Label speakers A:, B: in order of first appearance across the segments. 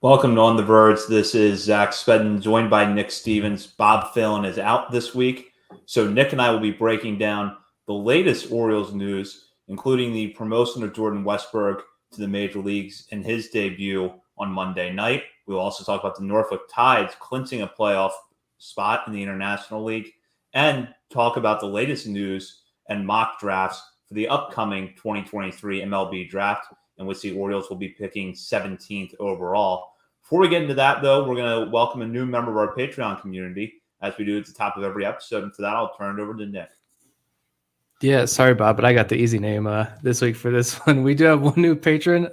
A: Welcome to On the Verge. This is Zach Spedden, joined by Nick Stevens. Bob Phelan is out this week, so Nick and I will be breaking down the latest Orioles news, including the promotion of Jordan Westburg to the major leagues in his debut on Monday night. We'll also talk about the Norfolk Tides clinching a playoff spot in the International League, and talk about the latest news and mock drafts for the upcoming 2023 MLB draft, in which the Orioles will be picking 17th overall. Before we get into that, though, we're going to welcome a new member of our Patreon community, as we do at the top of every episode. And for that, I'll turn it over to Nick.
B: Yeah, sorry, Bob, but I got the easy name this week for this one. We do have one new patron,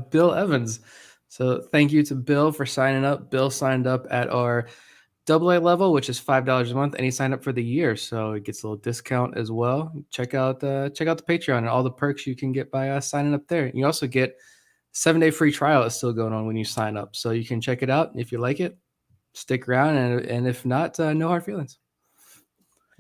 B: Bill Evans. So thank you to Bill for signing up. Bill signed up at our AA level, which is $5 a month, and he signed up for the year, so he gets a little discount as well. Check out the Patreon and all the perks you can get by signing up there. You also get 7-day free trial is still going on when you sign up, so you can check it out. If you like it, stick around, and if not, no hard feelings.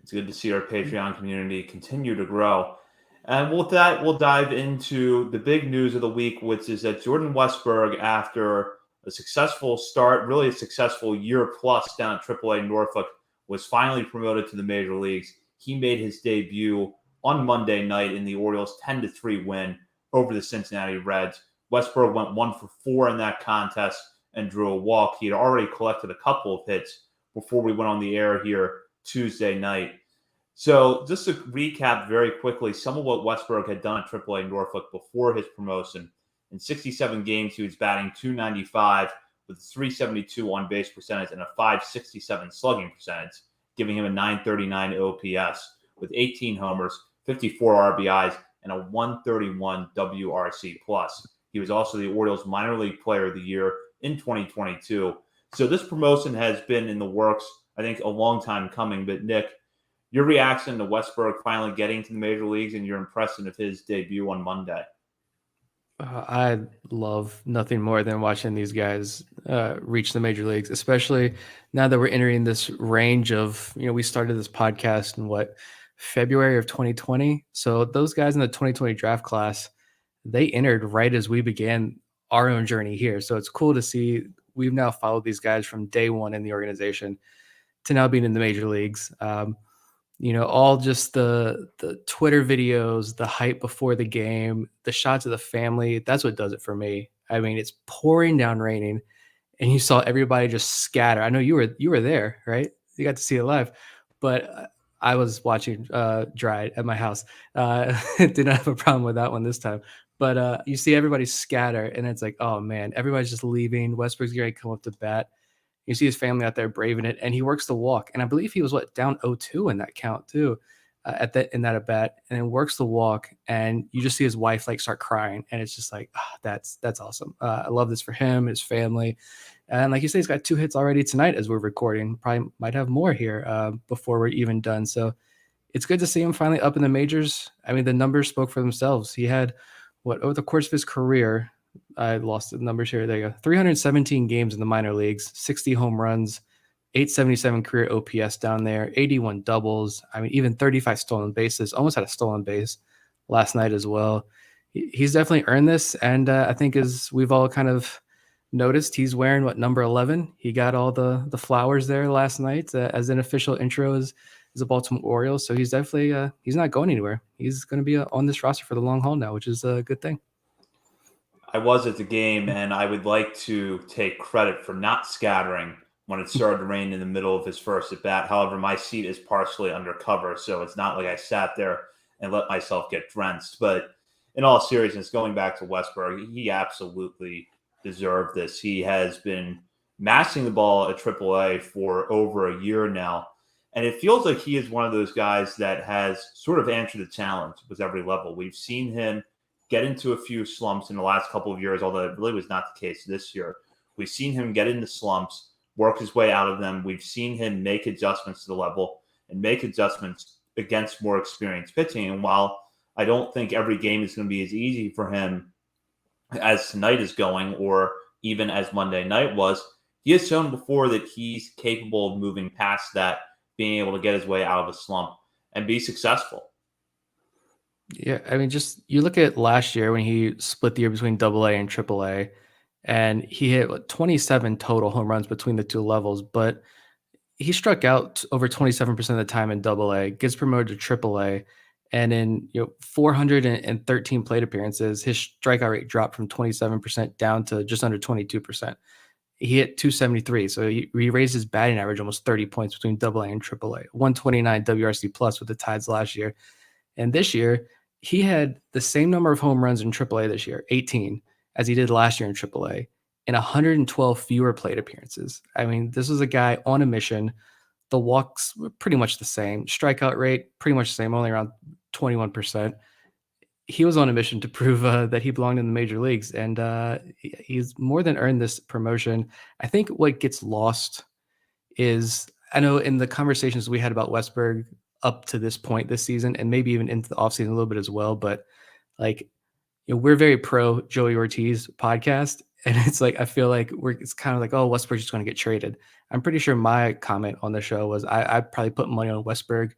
A: It's good to see our Patreon community continue to grow. And with that, we'll dive into the big news of the week, which is that Jordan Westburg, after a successful start, really a successful year plus down at AAA Norfolk, was finally promoted to the major leagues. He made his debut on Monday night in the Orioles' 10-3 win over the Cincinnati Reds. Westburg went 1 for 4 in that contest and drew a walk. He had already collected a couple of hits before we went on the air here Tuesday night. So just to recap very quickly, some of what Westburg had done at AAA Norfolk before his promotion. In 67 games, he was batting .295 with a .372 on-base percentage and a .567 slugging percentage, giving him a .939 OPS with 18 homers, 54 RBIs, and a .131 WRC+. He was also the Orioles Minor League Player of the Year in 2022. So this promotion has been in the works, I think, a long time coming. But Nick, your reaction to Westburg finally getting to the major leagues and your impression of his debut on Monday?
B: I love nothing more than watching these guys reach the major leagues, especially now that we're entering this range of, we started this podcast in February of 2020. So those guys in the 2020 draft class, they entered right as we began our own journey here. So it's cool to see we've now followed these guys from day one in the organization to now being in the major leagues. All just the Twitter videos, the hype before the game, the shots of the family. That's what does it for me. I mean, it's pouring down raining, and you saw everybody just scatter. I know you were there, right? You got to see it live, but I was watching dry at my house. Didn't have a problem with that one this time. But you see everybody scatter, and it's like, oh man, everybody's just leaving. Westbrook's going to come up to bat. You see his family out there braving it, and he works the walk. And I believe he was down 0-2 in that count too, in that at bat, and then works the walk. And you just see his wife start crying, and it's just like, oh, that's awesome. I love this for him, his family, and like you say, he's got 2 hits already tonight as we're recording. Probably might have more here before we're even done. So it's good to see him finally up in the majors. I mean, the numbers spoke for themselves. He had over the course of his career. I lost the numbers here. There you go. 317 games in the minor leagues, 60 home runs, 877 career OPS down there, 81 doubles. I mean, even 35 stolen bases. Almost had a stolen base last night as well. He's definitely earned this, and I think as we've all kind of noticed, he's wearing number 11. He got all the flowers there last night as an official intro as a Baltimore Orioles. So he's definitely he's not going anywhere. He's going to be on this roster for the long haul now, which is a good thing.
A: I was at the game, and I would like to take credit for not scattering when it started to rain in the middle of his first at bat. However, my seat is partially undercover, so it's not like I sat there and let myself get drenched. But in all seriousness, going back to Westburg, he absolutely deserved this. He has been mashing the ball at AAA for over a year now, and it feels like he is one of those guys that has sort of answered the challenge with every level. We've seen him get into a few slumps in the last couple of years, although it really was not the case this year. We've seen him get into slumps, work his way out of them. We've seen him make adjustments to the level and make adjustments against more experienced pitching. And while I don't think every game is going to be as easy for him as tonight is going, or even as Monday night was, he has shown before that he's capable of moving past that, being able to get his way out of a slump and be successful.
B: Yeah, I mean, just you look at last year when he split the year between AA and AAA, and he hit 27 total home runs between the two levels, but he struck out over 27% of the time in Double A, gets promoted to Triple A, and in 413 plate appearances, his strikeout rate dropped from 27% down to just under 22%. He hit 273, so he raised his batting average almost 30 points between Double A and Triple A. 129 WRC plus with the Tides last year, and this year he had the same number of home runs in Triple A this year, 18, as he did last year in Triple A, and 112 fewer plate appearances. I mean, this is a guy on a mission. The walks were pretty much the same. Strikeout rate, pretty much the same, only around 21%. He was on a mission to prove that he belonged in the major leagues, and he's more than earned this promotion. I think what gets lost is, I know in the conversations we had about Westberg up to this point this season, and maybe even into the offseason a little bit as well, but like, we're very pro Joey Ortiz podcast. And it's like, I feel like it's kind of like, oh, Westberg's just going to get traded. I'm pretty sure my comment on the show was I'd probably put money on Westberg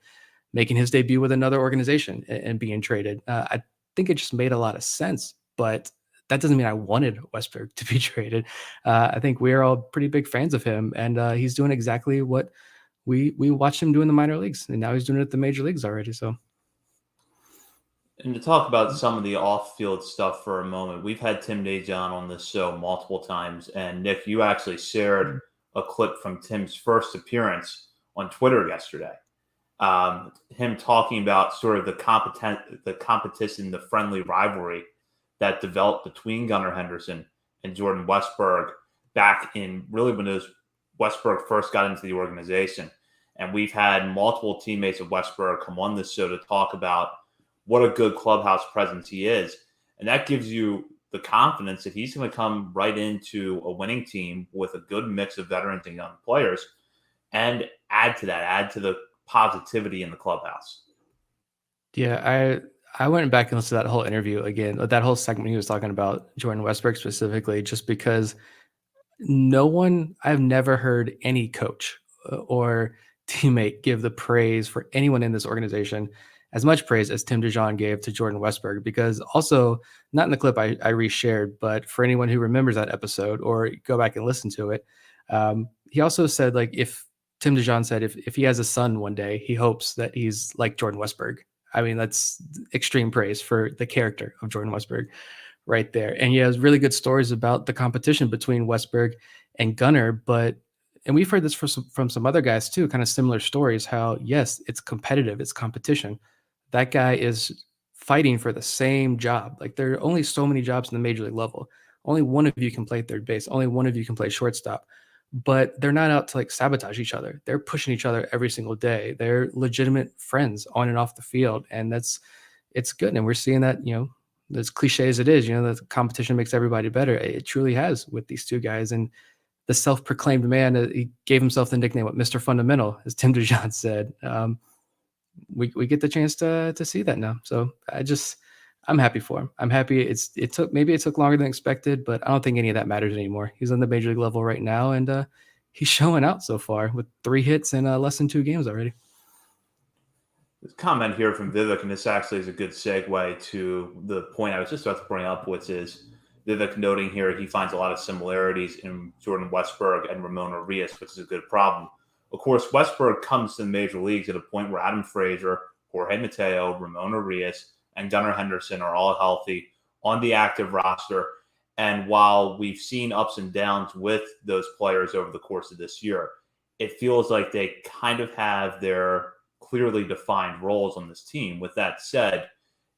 B: making his debut with another organization and being traded. I think it just made a lot of sense, but that doesn't mean I wanted Westberg to be traded. I think we're all pretty big fans of him, and he's doing exactly what we watched him do in the minor leagues, and now he's doing it at the major leagues already. So.
A: And to talk about some of the off-field stuff for a moment, we've had Tim Dejan on this show multiple times, and Nick, you actually shared a clip from Tim's first appearance on Twitter yesterday. Him talking about sort of the competition, the friendly rivalry that developed between Gunnar Henderson and Jordan Westberg back in really when Westberg first got into the organization. And we've had multiple teammates of Westberg come on this show to talk about what a good clubhouse presence he is. And that gives you the confidence that he's going to come right into a winning team with a good mix of veterans and young players and add to the positivity in the clubhouse.
B: Yeah, I went back and listened to that whole interview again, that whole segment he was talking about Jordan Westberg specifically, just because I've never heard any coach or teammate give the praise for anyone in this organization, as much praise as Tim DeJong gave to Jordan Westberg, because also, not in the clip I reshared, but for anyone who remembers that episode or go back and listen to it, he also said, like, if Tim DeJong said if he has a son one day, he hopes that he's like Jordan Westberg. I mean, that's extreme praise for the character of Jordan Westberg right there. And he has really good stories about the competition between Westberg and Gunnar. And we've heard this from some other guys too, kind of similar stories, how, yes, it's competitive, it's competition. That guy is fighting for the same job. Like, there are only so many jobs in the major league level. Only one of you can play third base. Only one of you can play shortstop. But they're not out to like sabotage each other. They're pushing each other every single day. They're legitimate friends on and off the field. And it's good. And we're seeing that, as cliche as it is, the competition makes everybody better. It truly has with these two guys. And the self-proclaimed man, he gave himself the nickname, Mr. Fundamental, as Tim DeJong said. We get the chance to see that now. So I'm happy for him. I'm happy. It took longer than expected, but I don't think any of that matters anymore. He's on the major league level right now, and he's showing out so far with 3 hits in less than 2 games already.
A: This comment here from Vivek, and this actually is a good segue to the point I was just about to bring up, which is Vivek noting here he finds a lot of similarities in Jordan Westberg and Ramon Urias, which is a good problem. Of course, Westberg comes to the major leagues at a point where Adam Frazier, Jorge Mateo, Ramon Urias, and Gunnar Henderson are all healthy on the active roster. And while we've seen ups and downs with those players over the course of this year, it feels like they kind of have their clearly defined roles on this team. With that said,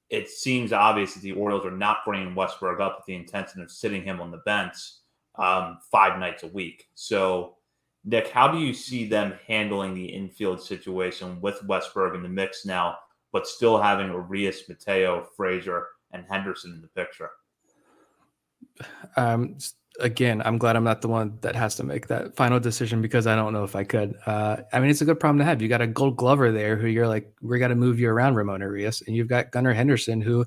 A: it seems obvious that the Orioles are not bringing Westberg up with the intention of sitting him on the bench 5 nights a week. So, Nick, how do you see them handling the infield situation with Westberg in the mix now, but still having Urias, Mateo, Frazier, and Henderson in the picture?
B: Again, I'm glad I'm not the one that has to make that final decision, because I don't know if I could. I mean, it's a good problem to have. You got a Gold Glover there who you're like, we got to move you around, Ramon Urias, and you've got Gunnar Henderson, who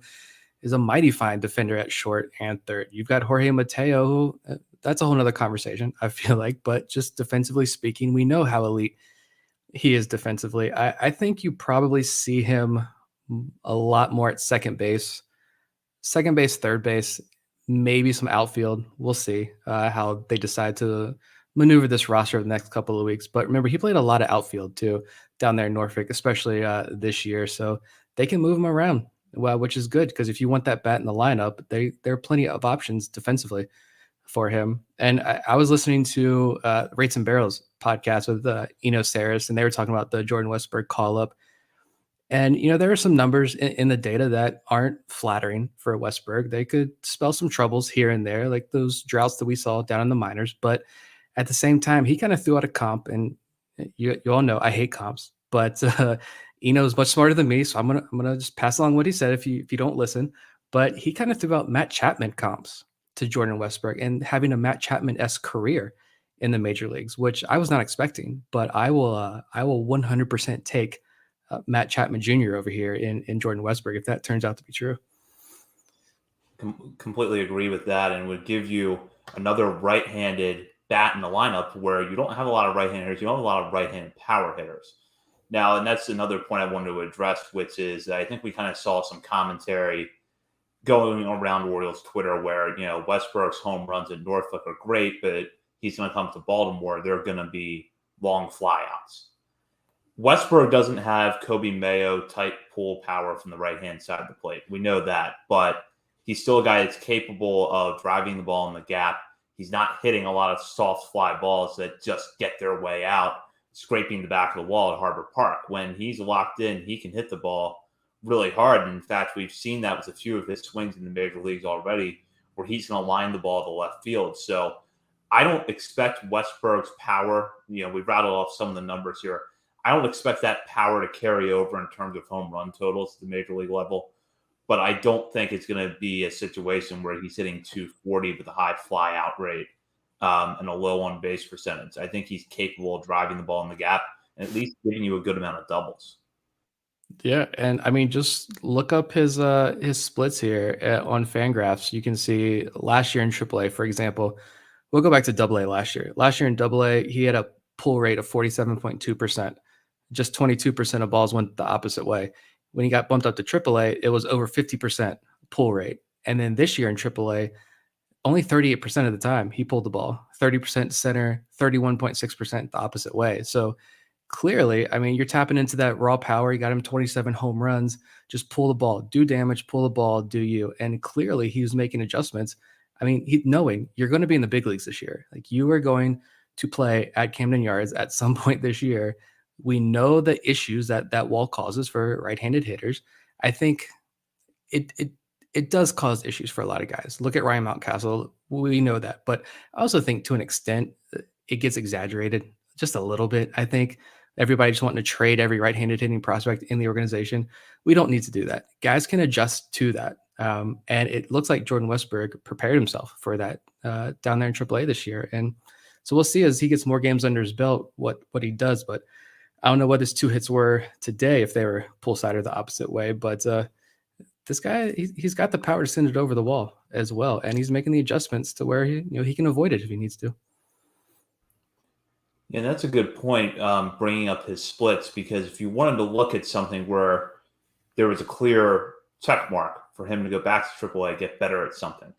B: is a mighty fine defender at short and third. You've got Jorge Mateo, who that's a whole nother conversation, I feel like. But just defensively speaking, we know how elite he is defensively. I think you probably see him a lot more at second base, third base, maybe some outfield. We'll see how they decide to maneuver this roster over the next couple of weeks. But remember, he played a lot of outfield too down there in Norfolk, especially this year. So they can move him around, well, which is good because if you want that bat in the lineup, there are plenty of options defensively for him. And I was listening to Rates and Barrels podcast with Eno Saris, and they were talking about the Jordan Westburg call up. And, there are some numbers in the data that aren't flattering for Westberg. They could spell some troubles here and there, like those droughts that we saw down in the minors. But at the same time, he kind of threw out a comp. And you all know I hate comps, but Eno is much smarter than me. So I'm gonna just pass along what he said if you don't listen. But he kind of threw out Matt Chapman comps to Jordan Westberg and having a Matt Chapman-esque career in the major leagues, which I was not expecting. But I will 100% take Matt Chapman Jr. over here in Jordan Westberg if that turns out to be true.
A: Completely agree with that, and would give you another right-handed bat in the lineup where you don't have a lot of right-handed hitters. You don't have a lot of right-handed power hitters. Now, and that's another point I wanted to address, which is I think we kind of saw some commentary going around Orioles Twitter where, Westbrook's home runs in Norfolk are great, but he's going to come to Baltimore. They're going to be long flyouts. Westbrook doesn't have Kobe Mayo type pull power from the right-hand side of the plate. We know that, but he's still a guy that's capable of driving the ball in the gap. He's not hitting a lot of soft fly balls that just get their way out, scraping the back of the wall at Harbor Park. When he's locked in, he can hit the ball really hard. And in fact, we've seen that with a few of his swings in the major leagues already, where he's going to line the ball to left field. So I don't expect Westbrook's power. We've rattled off some of the numbers here. I don't expect that power to carry over in terms of home run totals at the major league level, but I don't think it's going to be a situation where he's hitting 240 with a high fly out rate and a low on base percentage. I think he's capable of driving the ball in the gap and at least giving you a good amount of doubles.
B: Yeah, and I mean, just look up his splits here on Fangraphs. You can see last year in AAA, for example. We'll go back to AA last year. Last year in AA, he had a pull rate of 47.2%. Just 22% of balls went the opposite way. When he got bumped up to AAA, it was over 50% pull rate. And then this year in AAA, only 38% of the time he pulled the ball, 30% center, 31.6% the opposite way. So clearly, I mean, you're tapping into that raw power. You got him 27 home runs. Just pull the ball, do damage, pull the ball, do you. And clearly he was making adjustments. I mean, knowing you're going to be in the big leagues this year. Like you are going to play at Camden Yards at some point this year. We know the issues that wall causes for right-handed hitters. I think it does cause issues for a lot of guys. Look at Ryan Mountcastle. We know that. But I also think to an extent it gets exaggerated just a little bit. I think everybody just wanting to trade every right-handed hitting prospect in the organization. We don't need to do that. Guys can adjust to that. And it looks like Jordan Westberg prepared himself for that down there in AAA this year. And so we'll see as he gets more games under his belt what he does. But I don't know what his 2 hits were today, if they were pull side or the opposite way. But this guy, he's got the power to send it over the wall as well. And he's making the adjustments to where he can avoid it if he needs to.
A: Yeah, that's a good point, bringing up his splits, because if you wanted to look at something where there was a clear check mark for him to go back to AAA, get better at something,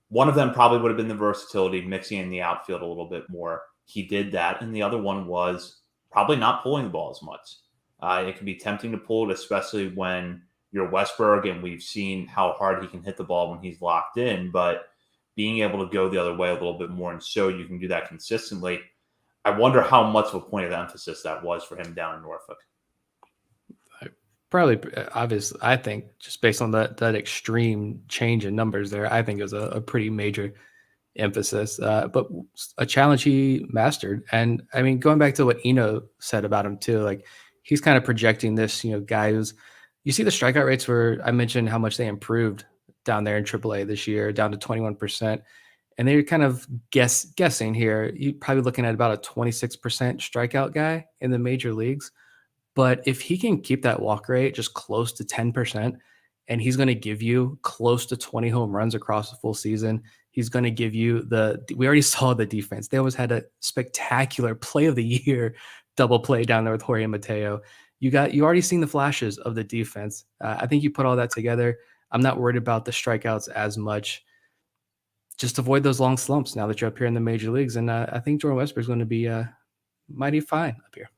A: one of them probably would have been the versatility, mixing in the outfield a little bit more. He did that. And the other one was probably not pulling the ball as much. It can be tempting to pull it, especially when you're Westberg, and we've seen how hard he can hit the ball when he's locked in. But being able to go the other way a little bit more and show you can do that consistently, I wonder how much of a point of emphasis that was for him down in Norfolk.
B: Probably, obviously, I think just based on that extreme change in numbers there, I think it was a pretty major emphasis, but a challenge he mastered. And I mean, going back to what Eno said about him too, like he's kind of projecting this, guy who's, you see the strikeout rates where I mentioned how much they improved down there in AAA this year, down to 21%. And they're kind of guessing here. You're probably looking at about a 26% strikeout guy in the major leagues. But if he can keep that walk rate just close to 10%, and he's going to give you close to 20 home runs across the full season, he's going to give you we already saw the defense. They always had a spectacular play of the year double play down there with Jorge Mateo. You already seen the flashes of the defense. I think you put all that together. I'm not worried about the strikeouts as much. just avoid those long slumps now that you're up here in the major leagues. And I think Jordan Westburg is going to be mighty fine up here.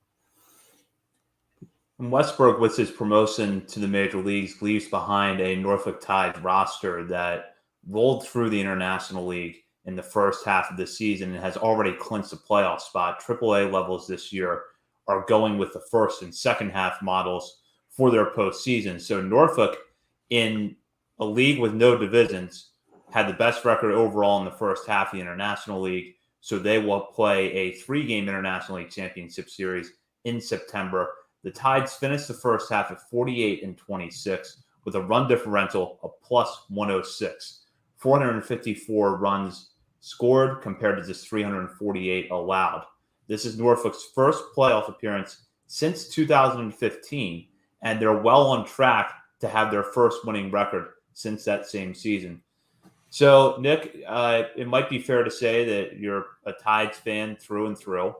A: And Westbrook, with his promotion to the major leagues, leaves behind a Norfolk Tides roster that rolled through the International League in the first half of the season and has already clinched a playoff spot. AAA levels this year are going with the first and second half models for their postseason. So Norfolk, in a league with no divisions, had the best record overall in the first half of the International League. So they will play a 3-game International League Championship Series in September. The Tides finished the first half at 48-26 with a run differential of plus 106. 454 runs scored compared to just 348 allowed. This is Norfolk's first playoff appearance since 2015, and they're well on track to have their first winning record since that same season. So, Nick, it might be fair to say that you're a Tides fan through and through.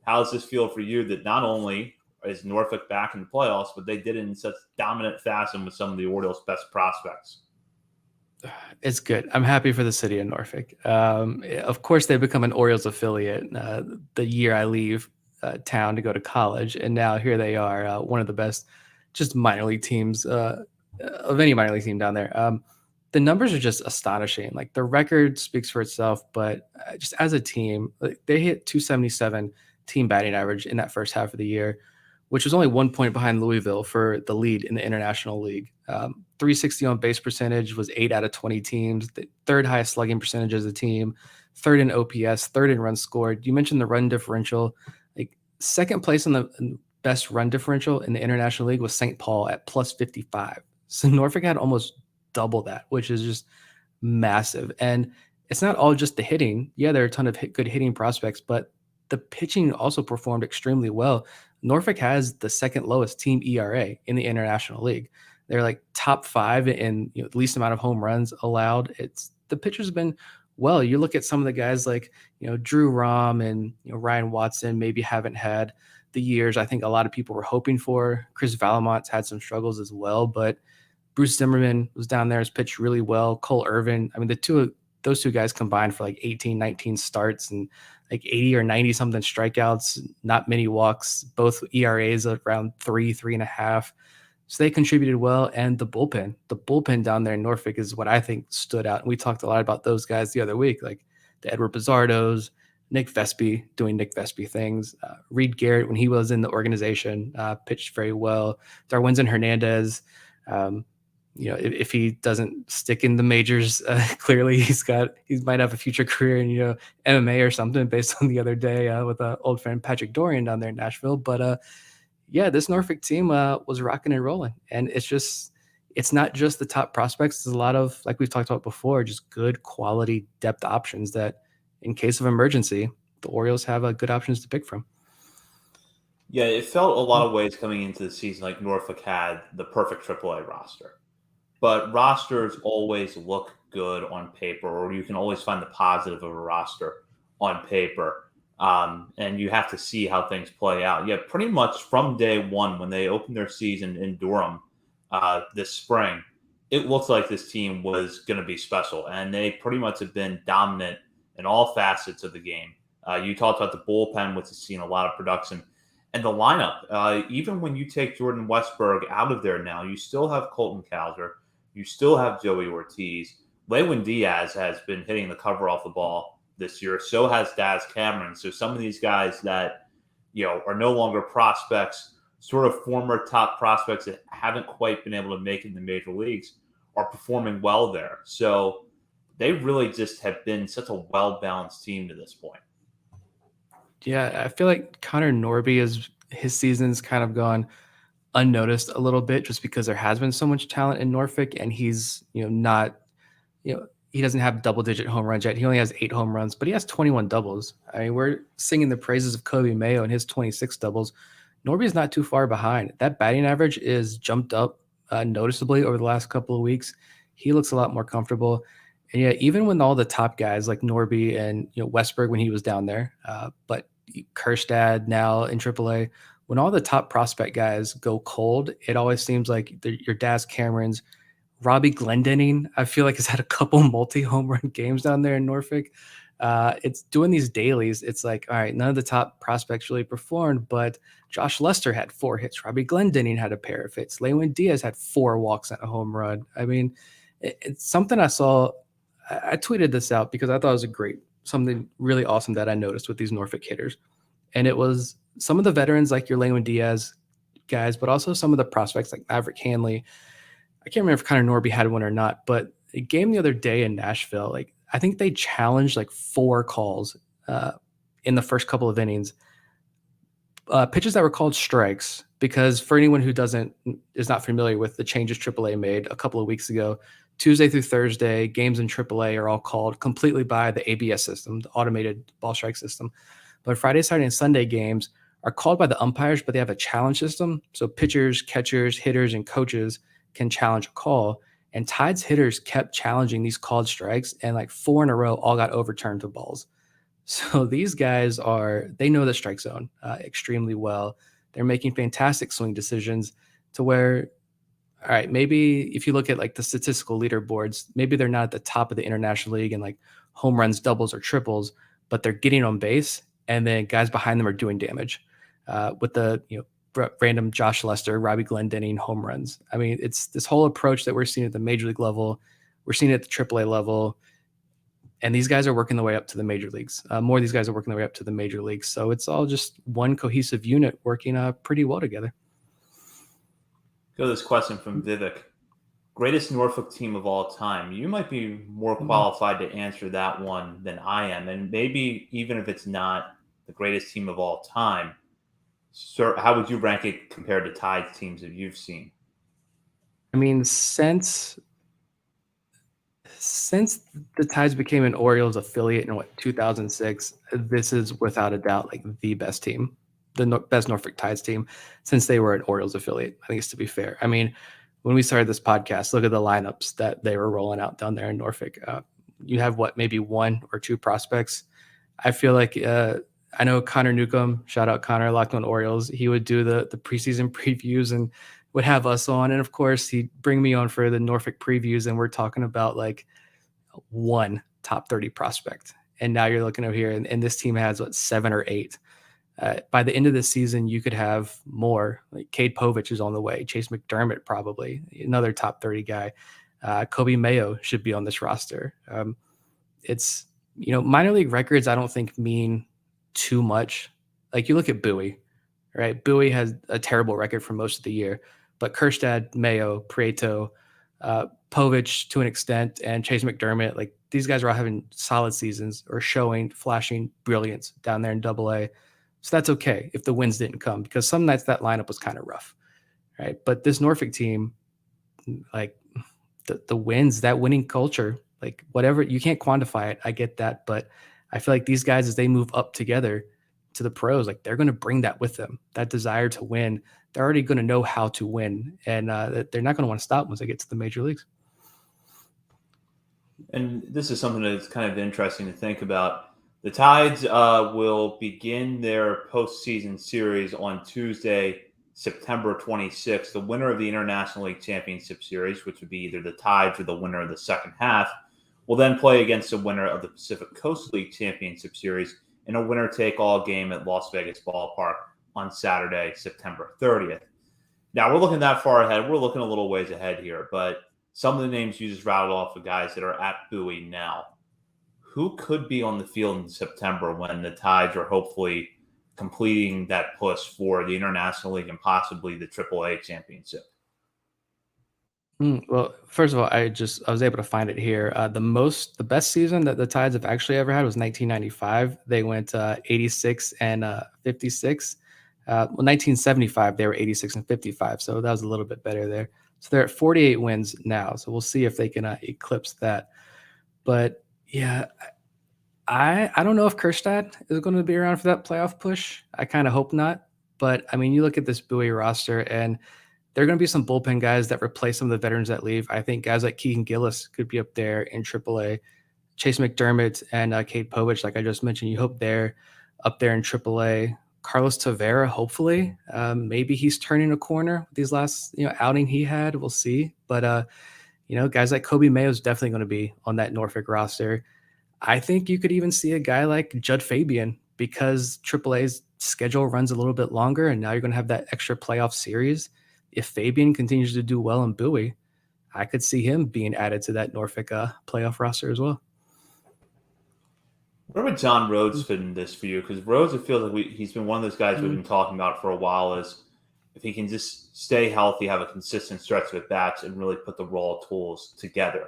A: How does this feel for you that not only is Norfolk back in the playoffs, but they did it in such dominant fashion with some of the Orioles' best prospects?
B: It's good. I'm happy for the city of Norfolk. Of course, they become an Orioles affiliate the year I leave town to go to college, and now here they are, one of the best, just minor league teams of any minor league team down there. The numbers are just astonishing. Like the record speaks for itself, but just as a team, like, they hit 277 team batting average in that first half of the year, which was only 1 point behind Louisville for the lead in the International League. 360 on base percentage was 8 out of 20 teams, the third highest slugging percentage as a team, third in OPS, third in runs scored. You mentioned the run differential. Like second place in the best run differential in the International League was St. Paul at plus 55. So Norfolk had almost double that, which is just massive. And it's not all just the hitting. Yeah, there are a ton of good hitting prospects, but the pitching also performed extremely well. Norfolk has the second lowest team ERA in the International League. They're like top 5 in the least amount of home runs allowed. It's the pitchers have been well. You look at some of the guys like Drew Rom and Ryan Watson maybe haven't had the years I think a lot of people were hoping for. Chris Valamont's had some struggles as well, but Bruce Zimmerman was down there, has pitched really well. Cole Irvin, I mean, those two guys combined for like 18, 19 starts and like 80 or 90 something strikeouts, not many walks, both ERAs around 3.5. So they contributed well. And the bullpen down there in Norfolk is what I think stood out. And we talked a lot about those guys the other week, like the Edward Pizzardos, Nick Vespi doing Nick Vespi things. Reed Garrett, when he was in the organization, pitched very well. Darwinzon Hernandez, if he doesn't stick in the majors, clearly he might have a future career in MMA or something, based on the other day with old friend Patrick Dorian down there in Nashville. But this Norfolk team was rocking and rolling, and it's not just the top prospects. There's a lot of, like we've talked about before, just good quality depth options that, in case of emergency, the Orioles have good options to pick from.
A: Yeah, it felt a lot of ways coming into the season like Norfolk had the perfect AAA roster. But rosters always look good on paper, or you can always find the positive of a roster on paper. And you have to see how things play out. Yeah, pretty much from day one, when they opened their season in Durham this spring, it looks like this team was going to be special. And they pretty much have been dominant in all facets of the game. You talked about the bullpen, which has seen a lot of production. And the lineup, even when you take Jordan Westburg out of there now, you still have Colton Cowser. You still have Joey Ortiz. Lewin Diaz has been hitting the cover off the ball this year. So has Daz Cameron. So some of these guys that, are no longer prospects, sort of former top prospects that haven't quite been able to make it in the major leagues, are performing well there. So they really just have been such a well-balanced team to this point.
B: Yeah, I feel like Connor Norby his season's kind of gone unnoticed a little bit, just because there has been so much talent in Norfolk, and he's not he doesn't have double-digit home runs yet. He only has 8 home runs, but he has 21 doubles. I mean, we're singing the praises of Kobe Mayo and his 26 doubles. Norby's not too far behind. That batting average is jumped up noticeably over the last couple of weeks. He looks a lot more comfortable. And yeah, even when all the top guys like Norby and Westberg when he was down there, but Kerstad now in AAA, when all the top prospect guys go cold, it always seems like your Daz Camerons, Robbie Glendening, I feel like, has had a couple multi-home run games down there in Norfolk. It's doing these dailies. It's like, all right, none of the top prospects really performed, but Josh Lester had 4 hits. Robbie Glendening had a pair of hits. Lewin Diaz had 4 walks and a home run. I mean, it's something I saw. I tweeted this out because I thought it was something really awesome that I noticed with these Norfolk hitters. And it was some of the veterans like your Lewin Diaz guys, but also some of the prospects like Maverick Hanley. I can't remember if Connor Norby had one or not, but a game the other day in Nashville, like I think they challenged like 4 calls in the first couple of innings, pitches that were called strikes. Because for anyone who is not familiar with the changes AAA made a couple of weeks ago, Tuesday through Thursday, games in AAA are all called completely by the ABS system, the automated ball strike system. But Friday, Saturday, and Sunday games are called by the umpires, but they have a challenge system. So pitchers, catchers, hitters, and coaches can challenge a call. And Tide's hitters kept challenging these called strikes, and like 4 in a row all got overturned to balls. So these guys they know the strike zone extremely well. They're making fantastic swing decisions to where, all right, maybe if you look at like the statistical leaderboards, maybe they're not at the top of the International League and like home runs, doubles, or triples, but they're getting on base, and then guys behind them are doing damage with the random Josh Lester, Robbie Glendening home runs. I mean, it's this whole approach that we're seeing at the major league level. We're seeing it at the AAA level. And these guys are working their way up to the major leagues. More of these guys are working their way up to the major leagues. So it's all just one cohesive unit working pretty well together.
A: Go to this question from Vivek. Greatest Norfolk team of all time. You might be more qualified to answer that one than I am. And maybe even if it's not the greatest team of all time, sir, how would you rank it compared to Tide's teams that you've seen?
B: I mean, since the Tides became an Orioles affiliate in 2006, this is without a doubt like the best team, best Norfolk Tides team since they were an Orioles affiliate. I think it's to be fair. I mean, when we started this podcast, look at the lineups that they were rolling out down there in Norfolk. You have maybe 1 or 2 prospects. I feel like I know Connor Newcomb, shout out Connor, Locked On Orioles. He would do the preseason previews and would have us on. And of course, he'd bring me on for the Norfolk previews. And we're talking about like 1 top 30 prospect. And now you're looking over here, and this team has 7 or 8. By the end of the season, you could have more. Like Cade Povich is on the way. Chase McDermott, probably another top 30 guy. Kobe Mayo should be on this roster. It's, minor league records, I don't think mean too much. Like you look at Bowie, right? Bowie has a terrible record for most of the year, but Kerstad, Mayo, Prieto, Povich to an extent, and Chase McDermott, like these guys are all having solid seasons or flashing brilliance down there in AA. So that's okay if the wins didn't come, because some nights that lineup was kind of rough, right? But this Norfolk team, like the wins, that winning culture, like whatever, you can't quantify it. I get that, but I feel like these guys, as they move up together to the pros, like they're going to bring that with them, that desire to win. They're already going to know how to win, and they're not going to want to stop once they get to the major leagues.
A: And this is something that's kind of interesting to think about. The Tides will begin their postseason series on Tuesday, September 26th. The winner of the International League Championship Series, which would be either the Tides or the winner of the second half, will then play against the winner of the Pacific Coast League Championship Series in a winner-take-all game at Las Vegas Ballpark on Saturday, September 30th. Now, we're looking that far ahead. We're looking a little ways ahead here, but some of the names you just rattled off of guys that are at Bowie now, who could be on the field in September when the Tides are hopefully completing that push for the International League and possibly the AAA championship?
B: Well, first of all, I was able to find it here. The best season that the Tides have actually ever had was 1995. They went 86 and 56. 1975 they were 86 and 55, so that was a little bit better there. So they're at 48 wins now. So we'll see if they can eclipse that. But yeah, I don't know if Kerstad is going to be around for that playoff push. I kind of hope not. But I mean, you look at this Bowie roster, and there are going to be some bullpen guys that replace some of the veterans that leave. I think guys like Keegan Gillis could be up there in AAA. Chase McDermott and Cade Povich, like I just mentioned, you hope they're up there in AAA. Carlos Tavera, hopefully. Maybe he's turning a corner with these last outing he had. We'll see. But Guys like Kobe Mayo is definitely going to be on that Norfolk roster. I think you could even see a guy like Judd Fabian because AAA's schedule runs a little bit longer, and now you're going to have that extra playoff series. If Fabian continues to do well in Bowie, I could see him being added to that Norfolk playoff roster as well.
A: Where would John Rhodes fit in this for you? Because Rhodes, it feels like he's been one of those guys we've been talking about for a while. Is if he can just stay healthy, have a consistent stretch of at bats, and really put the raw tools together,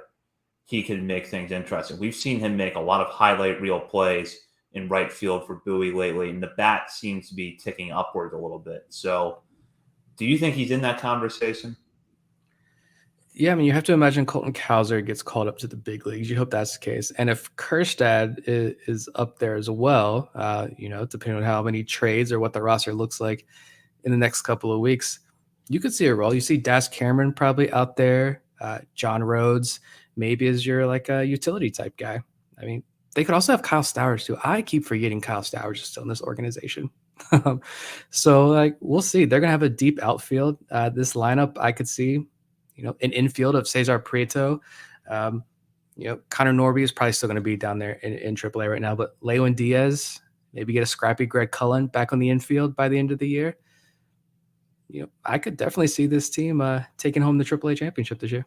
A: he can make things interesting. We've seen him make a lot of highlight reel plays in right field for Bowie lately, and the bat seems to be ticking upward a little bit. So, do you think he's in that conversation?
B: Yeah, I mean, you have to imagine Colton Cowser gets called up to the big leagues. You hope that's the case. And if Kerstad is up there as well, depending on how many trades or what the roster looks like in the next couple of weeks, you could see a role. You see Das Cameron probably out there, John Rhodes, maybe as your like a utility type guy. I mean, they could also have Kyle Stowers too. I keep forgetting Kyle Stowers is still in this organization. So like we'll see. They're gonna have a deep outfield. This lineup I could see, an infield of Cesar Prieto. Connor Norby is probably still going to be down there in AAA right now, but Lewin Diaz, maybe get a scrappy Greg Cullen back on the infield by the end of the year. I could definitely see this team taking home the AAA championship this year.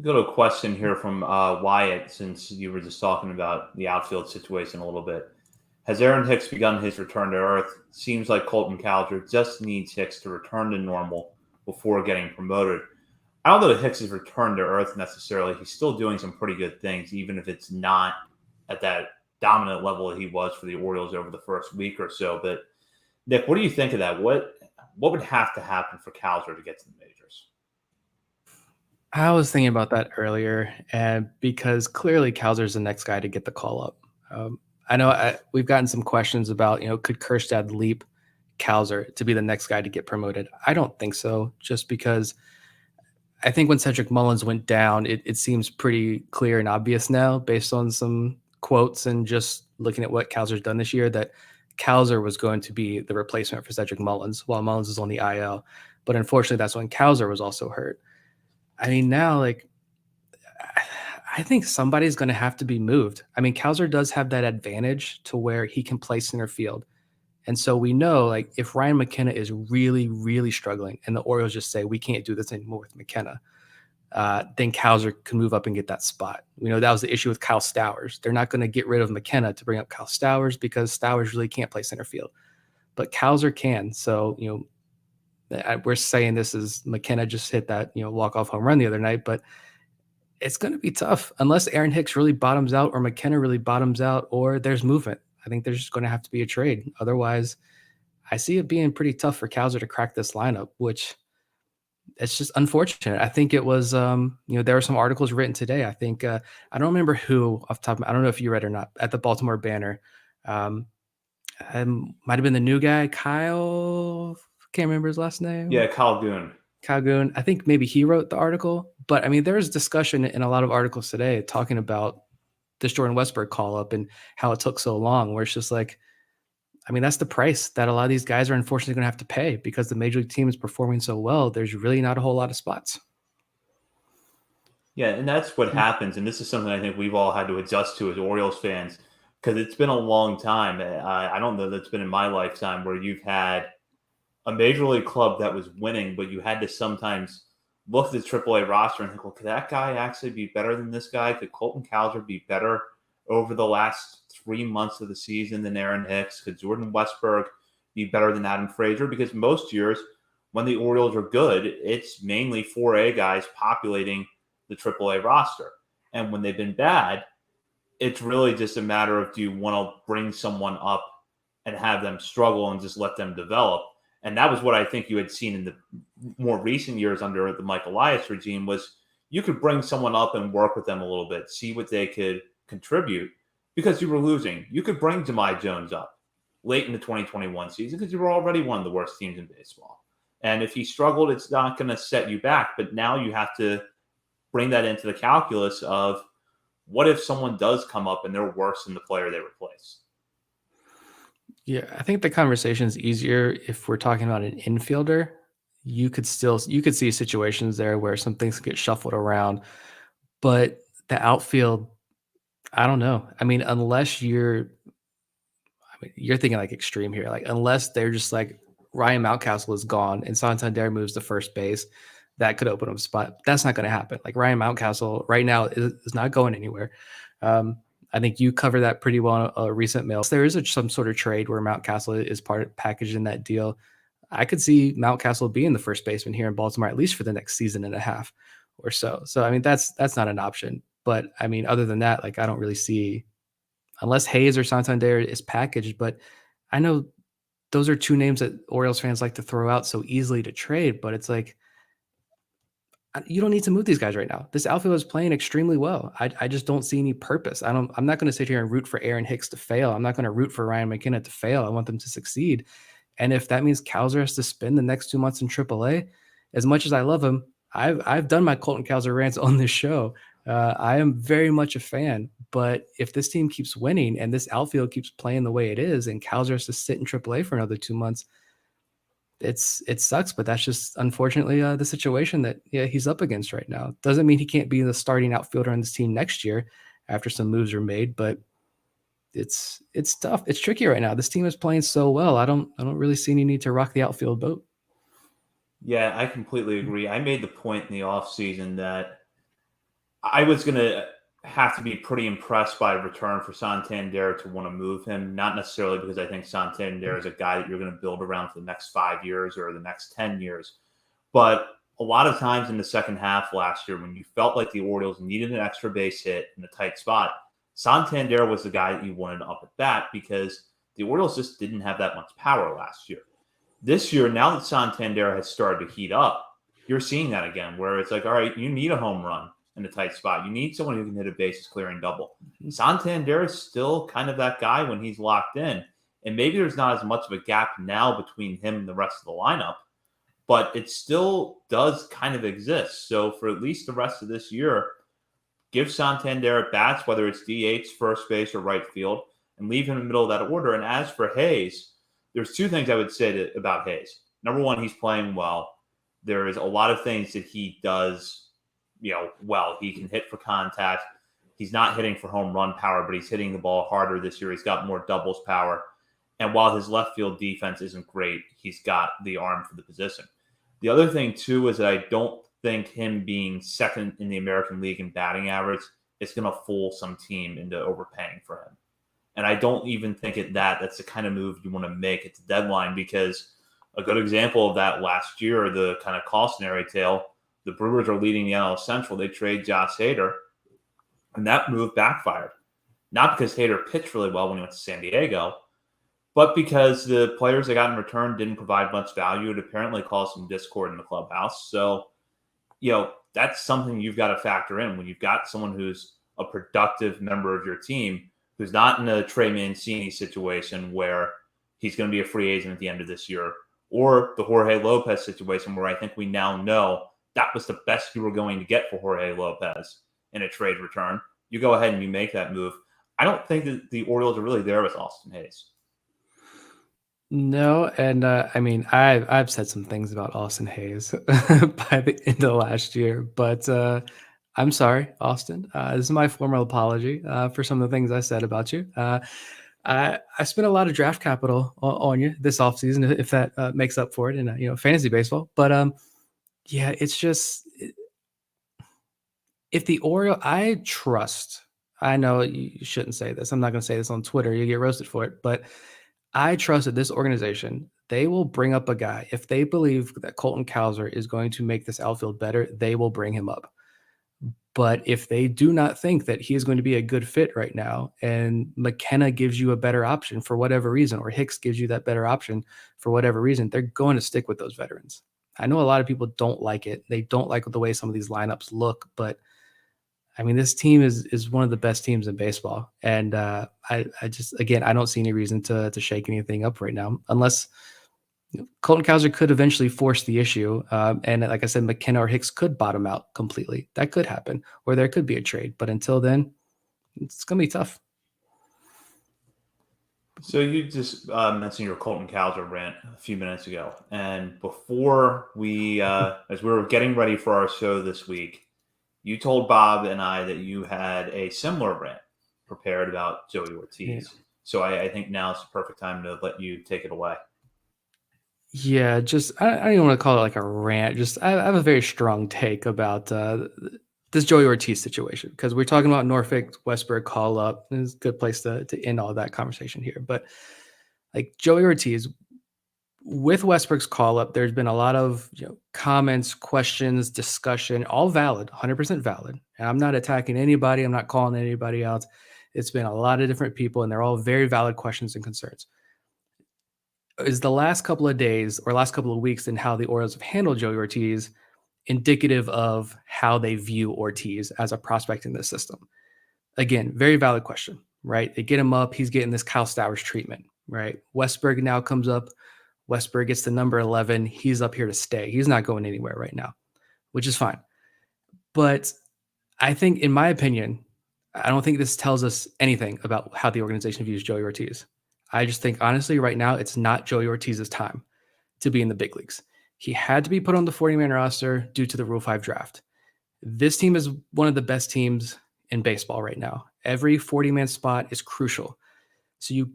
A: Go to a question here from Wyatt, since you were just talking about the outfield situation a little bit. Has Aaron Hicks begun his return to earth? Seems like Colton Cowser just needs Hicks to return to normal before getting promoted. I don't know that Hicks has returned to earth necessarily. He's still doing some pretty good things, even if it's not at that dominant level that he was for the Orioles over the first week or so. But Nick, what do you think of that? What would have to happen for Cowser to get to the majors?
B: I was thinking about that earlier, and because clearly Cowser's the next guy to get the call up. I know we've gotten some questions about, could Kerstad leap Cowser to be the next guy to get promoted? I don't think so, just because I think when Cedric Mullins went down, it seems pretty clear and obvious now, based on some quotes and just looking at what Cowser's done this year, that Cowser was going to be the replacement for Cedric Mullins while Mullins is on the IL. But unfortunately, that's when Cowser was also hurt. I mean, now, like, I think somebody's going to have to be moved. I mean, Cowser does have that advantage to where he can play center field. And so we know, like, if Ryan McKenna is really, really struggling and the Orioles just say, we can't do this anymore with McKenna, then Cowser can move up and get that spot. We know that was the issue with Kyle Stowers. They're not going to get rid of McKenna to bring up Kyle Stowers because Stowers really can't play center field. But Cowser can. So, we're saying this is McKenna just hit that, walk-off home run the other night, but it's going to be tough unless Aaron Hicks really bottoms out or McKenna really bottoms out or there's movement. I think there's just going to have to be a trade. Otherwise, I see it being pretty tough for Cowser to crack this lineup, which it's just unfortunate. I think it was, there were some articles written today. I think, I don't remember who off the top of, I don't know if you read or not, at the Baltimore Banner. Might have been the new guy, Kyle, can't remember his last name.
A: Yeah, Kyle Goon.
B: I think maybe he wrote the article, but I mean, there was discussion in a lot of articles today talking about this Jordan Westburg call up and how it took so long, where it's just like, I mean, that's the price that a lot of these guys are unfortunately going to have to pay because the major league team is performing so well. There's really not a whole lot of spots.
A: Yeah, and that's what happens. And this is something I think we've all had to adjust to as Orioles fans, because it's been a long time. I don't know that it's been in my lifetime where you've had a major league club that was winning, but you had to sometimes look at the AAA roster and think, well, could that guy actually be better than this guy? Could Colton Cowser be better over the last 3 months of the season than Aaron Hicks? Could Jordan Westburg be better than Adam Frazier? Because most years when the Orioles are good, it's mainly 4A guys populating the AAA roster. And when they've been bad, it's really just a matter of, do you want to bring someone up and have them struggle and just let them develop? And that was what I think you had seen in the more recent years under the Mike Elias regime, was you could bring someone up and work with them a little bit, see what they could contribute, because you were losing. You could bring Jahmai Jones up late in the 2021 season because you were already one of the worst teams in baseball. And if he struggled, it's not going to set you back. But now you have to bring that into the calculus of, what if someone does come up and they're worse than the player they replace?
B: Yeah, I think the conversation is easier if we're talking about an infielder. you could see situations there where some things get shuffled around, but the outfield, I don't know. I mean, you're thinking like extreme here. Like unless they're just like Ryan Mountcastle is gone and Santander moves to first base, that could open up a spot. That's not going to happen. Like Ryan Mountcastle right now is not going anywhere. I think you cover that pretty well in a recent mail. There is some sort of trade where Mountcastle is packaged in that deal. I could see Mountcastle being the first baseman here in Baltimore at least for the next season and a half or so. So I mean that's not an option. But I mean other than that, like I don't really see unless Hayes or Santander is packaged. But I know those are two names that Orioles fans like to throw out so easily to trade. But it's like you don't need to move these guys right now. This outfield is playing extremely well. I just don't see any purpose. I'm not going to sit here and root for Aaron Hicks to fail. I'm not going to root for Ryan McKenna to fail. I want them to succeed. And if that means Cowser has to spend the next 2 months in AAA, as much as I love him, I've done my Colton Cowser rants on this show. I am very much a fan, but if this team keeps winning and this outfield keeps playing the way it is, and Cowser has to sit in AAA for another 2 months, it sucks. But that's just unfortunately the situation that he's up against right now. Doesn't mean he can't be the starting outfielder on this team next year after some moves are made, but it's tough. It's tricky right now. This team is playing so well. I don't really see any need to rock the outfield boat.
A: Yeah, I completely agree. I made the point in the offseason that I was going to have to be pretty impressed by a return for Santander to want to move him, not necessarily because I think Santander is a guy that you're going to build around for the next 5 years or the next 10 years. But a lot of times in the second half last year, when you felt like the Orioles needed an extra base hit in a tight spot, Santander was the guy that you wanted up at bat because the Orioles just didn't have that much power last year. This year, now that Santander has started to heat up, you're seeing that again, where it's like, all right, you need a home run in a tight spot. You need someone who can hit a bases clearing double. Santander is still kind of that guy when he's locked in. And maybe there's not as much of a gap now between him and the rest of the lineup, but it still does kind of exist. So for at least the rest of this year, give Santander at bats, whether it's DH, first base, or right field, and leave him in the middle of that order. And as for Hayes, there's two things I would say about Hayes. Number one, he's playing well. There is a lot of things that he does well. He can hit for contact. He's not hitting for home run power, but he's hitting the ball harder this year. He's got more doubles power. And while his left field defense isn't great, he's got the arm for the position. The other thing, too, is that I don't think him being second in the American League in batting average is going to fool some team into overpaying for him. And I don't even think that's the kind of move you want to make at the deadline, because a good example of that last year, the kind of cautionary tale, the Brewers are leading the NL Central. They trade Josh Hader, and that move backfired. Not because Hader pitched really well when he went to San Diego, but because the players they got in return didn't provide much value. It apparently caused some discord in the clubhouse. So, that's something you've got to factor in when you've got someone who's a productive member of your team, who's not in a Trey Mancini situation where he's going to be a free agent at the end of this year, or the Jorge Lopez situation where I think we now know that was the best you were going to get for Jorge Lopez in a trade return. You go ahead and you make that move. I don't think that the Orioles are really there with Austin Hayes.
B: No, and I mean, I've said some things about Austin Hayes by the end of last year, but I'm sorry, Austin. This is my formal apology for some of the things I said about you. I spent a lot of draft capital on you this offseason, if that makes up for it in fantasy baseball. But yeah, it's just if the Oriole, I trust. I know you shouldn't say this. I'm not going to say this on Twitter. You get roasted for it, but I trust that this organization, they will bring up a guy. If they believe that Colton Cowser is going to make this outfield better, they will bring him up. But if they do not think that he is going to be a good fit right now, and McKenna gives you a better option for whatever reason, or Hicks gives you that better option for whatever reason, they're going to stick with those veterans. I know a lot of people don't like it. They don't like the way some of these lineups look, but I mean, this team is one of the best teams in baseball. And I just, again, I don't see any reason to shake anything up right now, unless Colton Cowser could eventually force the issue. And like I said, McKenna or Hicks could bottom out completely. That could happen, or there could be a trade. But until then, it's going to be tough.
A: So you just mentioned your Colton Cowser rant a few minutes ago, and before we, as we were getting ready for our show this week, you told Bob and I that you had a similar rant prepared about Joey
B: Yeah.
A: Ortiz. So I think now is the perfect time to let you take it away.
B: Yeah, just I don't even want to call it like a rant. Just I have a very strong take about this Joey Ortiz situation because we're talking about Norfolk Westberg call up. It's a good place to end all that conversation here. But like Joey Ortiz with Westberg's call up, there's been a lot of comments, questions, discussion, all valid, 100% valid. And I'm not attacking anybody. I'm not calling anybody out. It's been a lot of different people, and they're all very valid questions and concerns. Is the last couple of days or last couple of weeks and how the Orioles have handled Joey Ortiz indicative of how they view Ortiz as a prospect in this system? Again, very valid question, right? They get him up. He's getting this Kyle Stowers treatment, right? Westberg now comes up. Westberg gets the number 11. He's up here to stay. He's not going anywhere right now, which is fine. But I think, in my opinion, I don't think this tells us anything about how the organization views Joey Ortiz. I just think, honestly, right now, it's not Joey Ortiz's time to be in the big leagues. He had to be put on the 40-man roster due to the Rule 5 draft. This team is one of the best teams in baseball right now. Every 40-man spot is crucial. So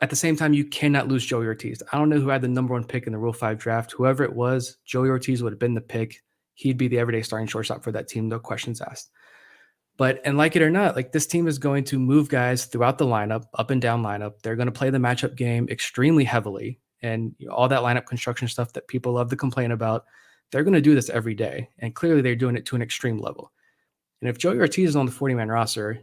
B: at the same time, you cannot lose Joey Ortiz. I don't know who had the number 1 pick in the Rule 5 draft. Whoever it was, Joey Ortiz would have been the pick. He'd be the everyday starting shortstop for that team, no questions asked. And like it or not, like this team is going to move guys throughout the lineup, up and down lineup. They're going to play the matchup game extremely heavily. And all that lineup construction stuff that people love to complain about, they're going to do this every day. And clearly they're doing it to an extreme level. And if Joey Ortiz is on the 40-man roster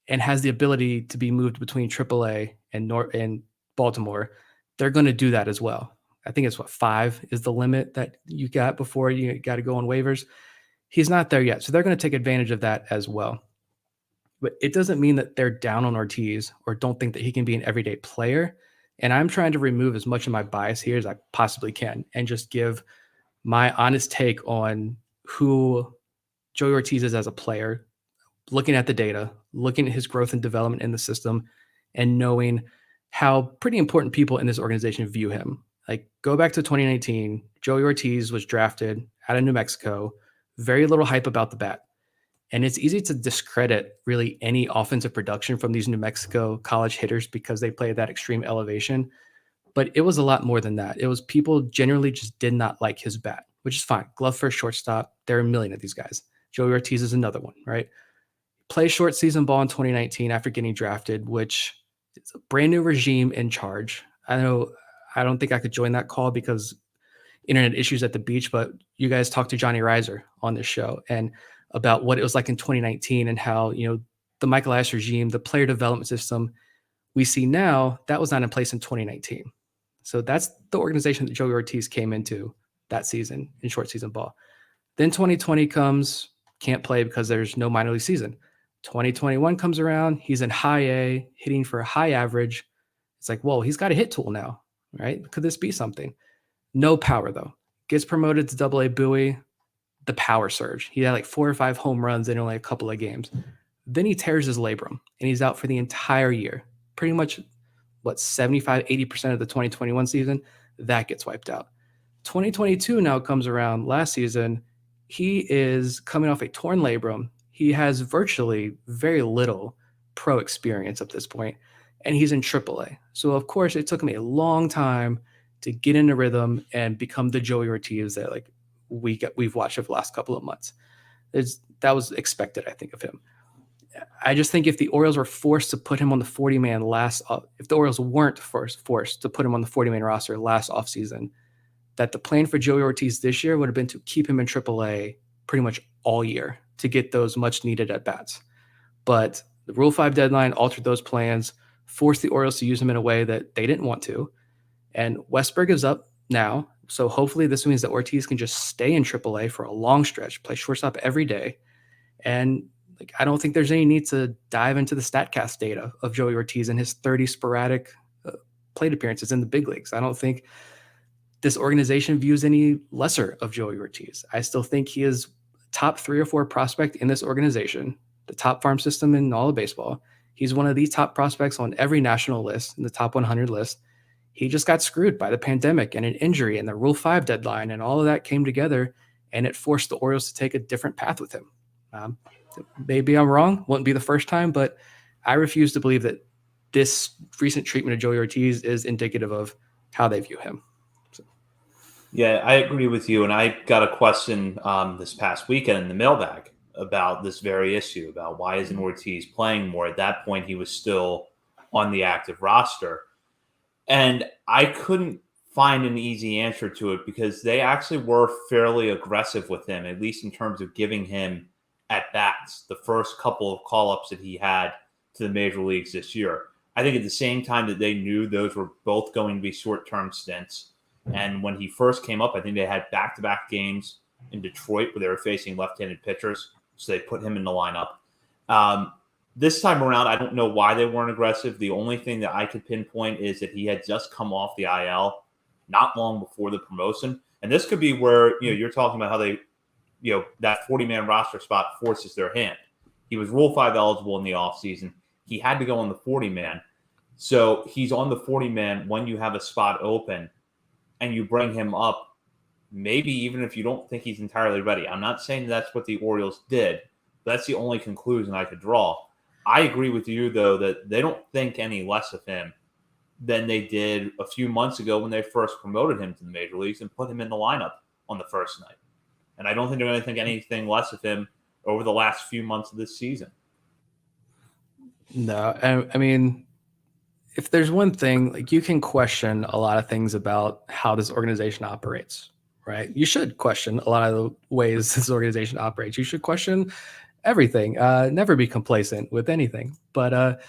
B: and has the ability to be moved between AAA and Baltimore, they're going to do that as well. I think it's 5 is the limit that you got before you got to go on waivers. He's not there yet. So they're going to take advantage of that as well. But it doesn't mean that they're down on Ortiz or don't think that he can be an everyday player. And I'm trying to remove as much of my bias here as I possibly can and just give my honest take on who Joey Ortiz is as a player, looking at the data, looking at his growth and development in the system, and knowing how pretty important people in this organization view him. Like, go back to 2019, Joey Ortiz was drafted out of New Mexico, very little hype about the bat. And it's easy to discredit really any offensive production from these New Mexico college hitters because they play at that extreme elevation. But it was a lot more than that. It was people generally just did not like his bat, which is fine. Glove first shortstop. There are a million of these guys. Joey Ortiz is another one, right? Play short season ball in 2019 after getting drafted, which is a brand new regime in charge. I don't think I could join that call because internet issues at the beach, but you guys talked to Johnny Reiser on this show and about what it was like in 2019 and how, the Michael Ice regime, the player development system we see now, that was not in place in 2019. So that's the organization that Joey Ortiz came into that season in short season ball. Then 2020 comes, can't play because there's no minor league season. 2021 comes around, he's in high A, hitting for a high average. It's like, whoa, he's got a hit tool now, right? Could this be something? No power, though. Gets promoted to Double A Bowie, the power surge. He had like 4 or 5 home runs in only a couple of games. Then he tears his labrum, and he's out for the entire year. Pretty much, 75, 80% of the 2021 season, that gets wiped out. 2022 now comes around. Last season, he is coming off a torn labrum. He has virtually very little pro experience at this point, and he's in AAA. So, of course, it took him a long time to get in a rhythm and become the Joey Ortiz that we've watched over the last couple of months. That was expected, I think, of him. I just think if the Orioles were forced to put him on the 40-man if the Orioles weren't forced to put him on the 40-man roster last offseason, that the plan for Joey Ortiz this year would have been to keep him in AAA pretty much all year to get those much needed at bats. But the Rule 5 deadline altered those plans, forced the Orioles to use him in a way that they didn't want to. And Westberg is up now. So hopefully this means that Ortiz can just stay in AAA for a long stretch, play shortstop every day. And I don't think there's any need to dive into the StatCast data of Joey Ortiz and his 30 sporadic plate appearances in the big leagues. I don't think this organization views any lesser of Joey Ortiz. I still think he is top 3 or 4 prospect in this organization, the top farm system in all of baseball. He's one of the top prospects on every national list, in the top 100 list. He just got screwed by the pandemic and an injury and the Rule 5 deadline, and all of that came together, and it forced the Orioles to take a different path with him. Um, Maybe I'm wrong, wouldn't be the first time, but I refuse to believe that this recent treatment of Joey Ortiz is indicative of how they view him. So.
A: Yeah, I agree with you. And I got a question this past weekend in the mailbag about this very issue about why isn't Ortiz playing more? At that point, he was still on the active roster. And I couldn't find an easy answer to it because they actually were fairly aggressive with him, at least in terms of giving him at bats the first couple of call ups that he had to the major leagues this year. I think at the same time that they knew those were both going to be short term stints. And when he first came up, I think they had back to back games in Detroit where they were facing left handed pitchers. So they put him in the lineup. This time around, I don't know why they weren't aggressive. The only thing that I could pinpoint is that he had just come off the IL not long before the promotion. And this could be where, you're talking about how they, that 40-man roster spot forces their hand. He was Rule 5 eligible in the offseason. He had to go on the 40-man. So he's on the 40-man when you have a spot open and you bring him up, maybe even if you don't think he's entirely ready. I'm not saying that's what the Orioles did, but that's the only conclusion I could draw. I agree with you, though, that they don't think any less of him than they did a few months ago when they first promoted him to the major leagues and put him in the lineup on the first night. And I don't think they're going to think anything less of him over the last few months of this season.
B: No, I mean, if there's one thing, like, you can question a lot of things about how this organization operates, right? You should question a lot of the ways this organization operates. You should question everything. Never be complacent with anything. But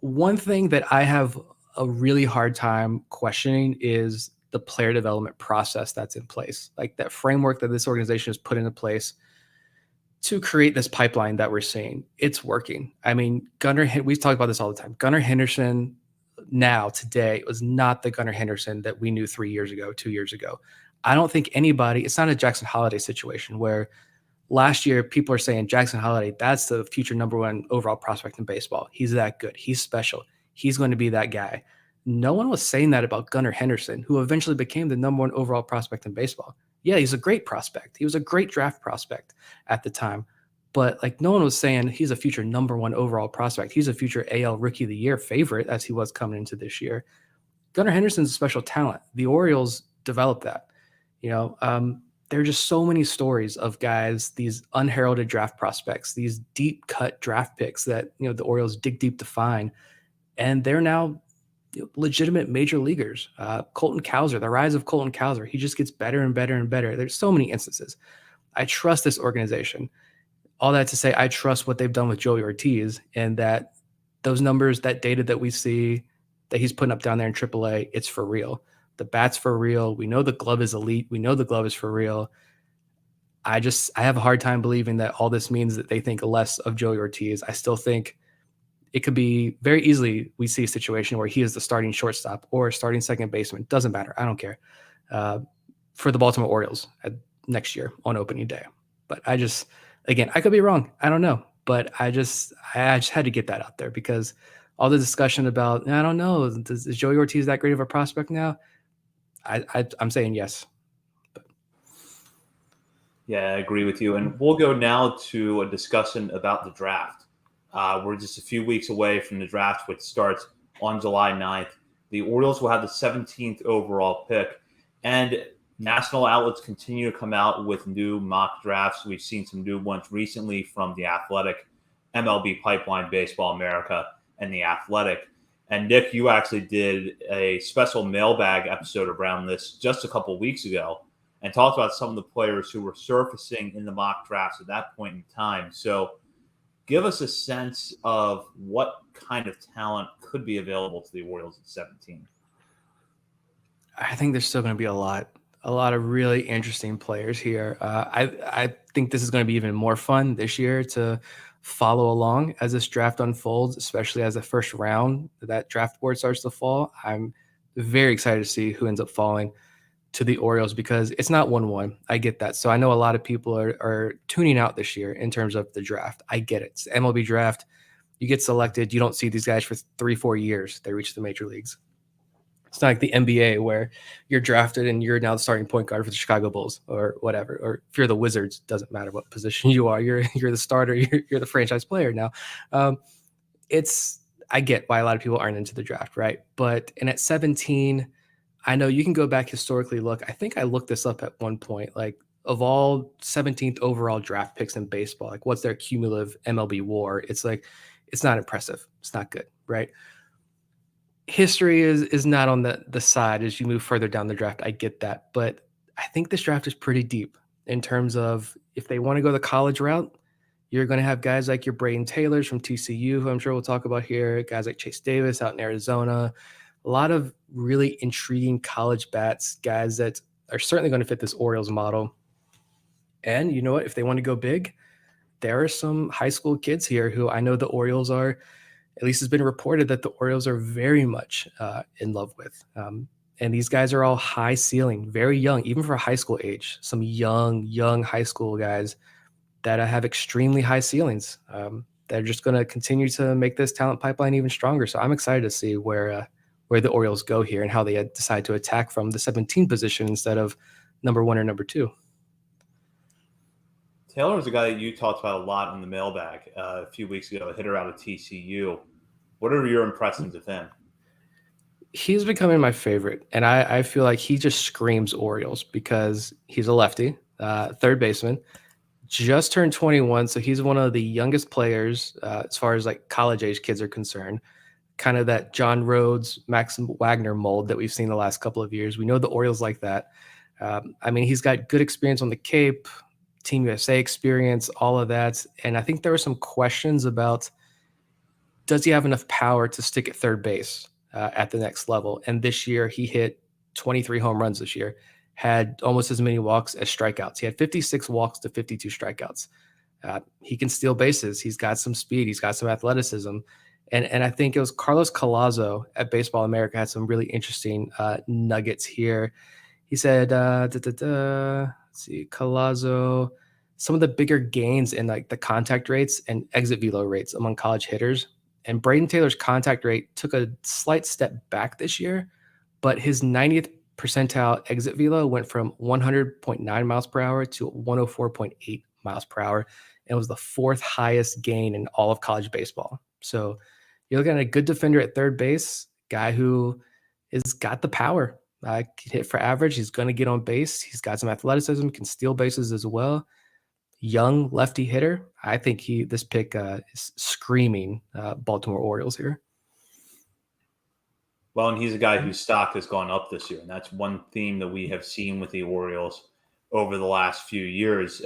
B: one thing that I have a really hard time questioning is the player development process that's in place, like that framework that this organization has put into place to create this pipeline that we're seeing. It's working. I mean, we talk about this all the time. Gunnar Henderson now today was not the Gunnar Henderson that we knew 3 years ago, 2 years ago. I don't think it's not a Jackson Holiday situation where last year people are saying Jackson Holiday, that's the future number one overall prospect in baseball. He's that good. He's special. He's going to be that guy. No one was saying that about Gunnar Henderson, who eventually became the number one overall prospect in baseball. Yeah, he's a great prospect. He was a great draft prospect at the time. But like, no one was saying he's a future number one overall prospect. He's a future AL Rookie of the Year favorite, as he was coming into this year. Gunnar Henderson's a special talent. The Orioles developed that. There are just so many stories of guys, these unheralded draft prospects, these deep cut draft picks that the Orioles dig deep to find, and they're now legitimate major leaguers. Colton Cowser, the rise of Colton Cowser, he just gets better and better and better. There's so many instances. I trust this organization. All that to say, I trust what they've done with Joey Ortiz, and that those numbers, that data that we see that he's putting up down there in AAA, it's for real. The bat's for real. We know the glove is elite. We know the glove is for real. I have a hard time believing that all this means that they think less of Joey Ortiz. I still think it could be very easily, we see a situation where he is the starting shortstop or starting second baseman. Doesn't matter. I don't care. For the Baltimore Orioles next year on opening day. But again, I could be wrong. I don't know. But I just had to get that out there, because all the discussion about, I don't know, is Joey Ortiz that great of a prospect now? I'm saying yes. But.
A: Yeah, I agree with you. And we'll go now to a discussion about the draft. We're just a few weeks away from the draft, which starts on July 9th. The Orioles will have the 17th overall pick. And national outlets continue to come out with new mock drafts. We've seen some new ones recently from The Athletic, MLB Pipeline, Baseball America, and The Athletic. And Nick, you actually did a special mailbag episode around this just a couple of weeks ago and talked about some of the players who were surfacing in the mock drafts at that point in time. So give us a sense of what kind of talent could be available to the Orioles at 17.
B: I think there's still going to be a lot of really interesting players here. I think this is going to be even more fun this year to follow along as this draft unfolds, especially as the first round, that draft board starts to fall. I'm very excited to see who ends up falling to the Orioles, because it's not 1-1. I get that. So I know a lot of people are tuning out this year in terms of the draft. I get it. It's the MLB draft. You get selected, you don't see these guys for 3-4 years. They reach the major leagues. It's not like the NBA where you're drafted and you're now the starting point guard for the Chicago Bulls or whatever. Or if you're the Wizards, doesn't matter what position you are. You're the starter. You're the franchise player now. Um, it's I get why a lot of people aren't into the draft, right? But and at 17, I know you can go back historically. Look, I think I looked this up at one point. Like of all 17th overall draft picks in baseball, like what's their cumulative MLB WAR? It's like it's not impressive. It's not good, right? History is not on the side as you move further down the draft. I get that, but I think this draft is pretty deep in terms of if they want to go the college route, you're going to have guys like your Braden Taylors from TCU, who I'm sure we'll talk about here, guys like Chase Davis out in Arizona, a lot of really intriguing college bats, guys that are certainly going to fit this Orioles model. And you know what? If they want to go big, there are some high school kids here who I know the Orioles are, at least it's been reported that the Orioles are very much in love with. And these guys are all high ceiling, very young, even for high school age. Some young high school guys that have extremely high ceilings. They're just going to continue to make this talent pipeline even stronger. So I'm excited to see where the Orioles go here and how they decide to attack from the 17 position instead of number 1 or number 2.
A: Taylor is a guy that you talked about a lot in the mailbag a few weeks ago, a hitter out of TCU. What are your impressions of him?
B: He's becoming my favorite, and I feel like he just screams Orioles because he's a lefty, third baseman, just turned 21, so he's one of the youngest players as far as like college age kids are concerned. Kind of that John Rhodes, Max Wagner mold that we've seen the last couple of years. We know the Orioles like that. I mean, he's got good experience on the Cape, Team USA experience, all of that. And I think there were some questions about does he have enough power to stick at third base at the next level? And this year he hit 23 home runs this year, had almost as many walks as strikeouts. He had 56 walks to 52 strikeouts. He can steal bases. He's got some speed. He's got some athleticism. And I think it was Carlos Collazo at Baseball America had some really interesting nuggets here. He said, let's see, Collazo, some of the bigger gains in like the contact rates and exit velo rates among college hitters. And Braden Taylor's contact rate took a slight step back this year, but his 90th percentile exit velo went from 100.9 miles per hour to 104.8 miles per hour. And it was the 4th highest gain in all of college baseball. So you're looking at a good defender at third base, guy who has got the power. Can hit for average. He's going to get on base. He's got some athleticism, can steal bases as well. Young lefty hitter. I think this pick is screaming Baltimore Orioles here.
A: Well, and he's a guy whose stock has gone up this year, and that's one theme that we have seen with the Orioles over the last few years.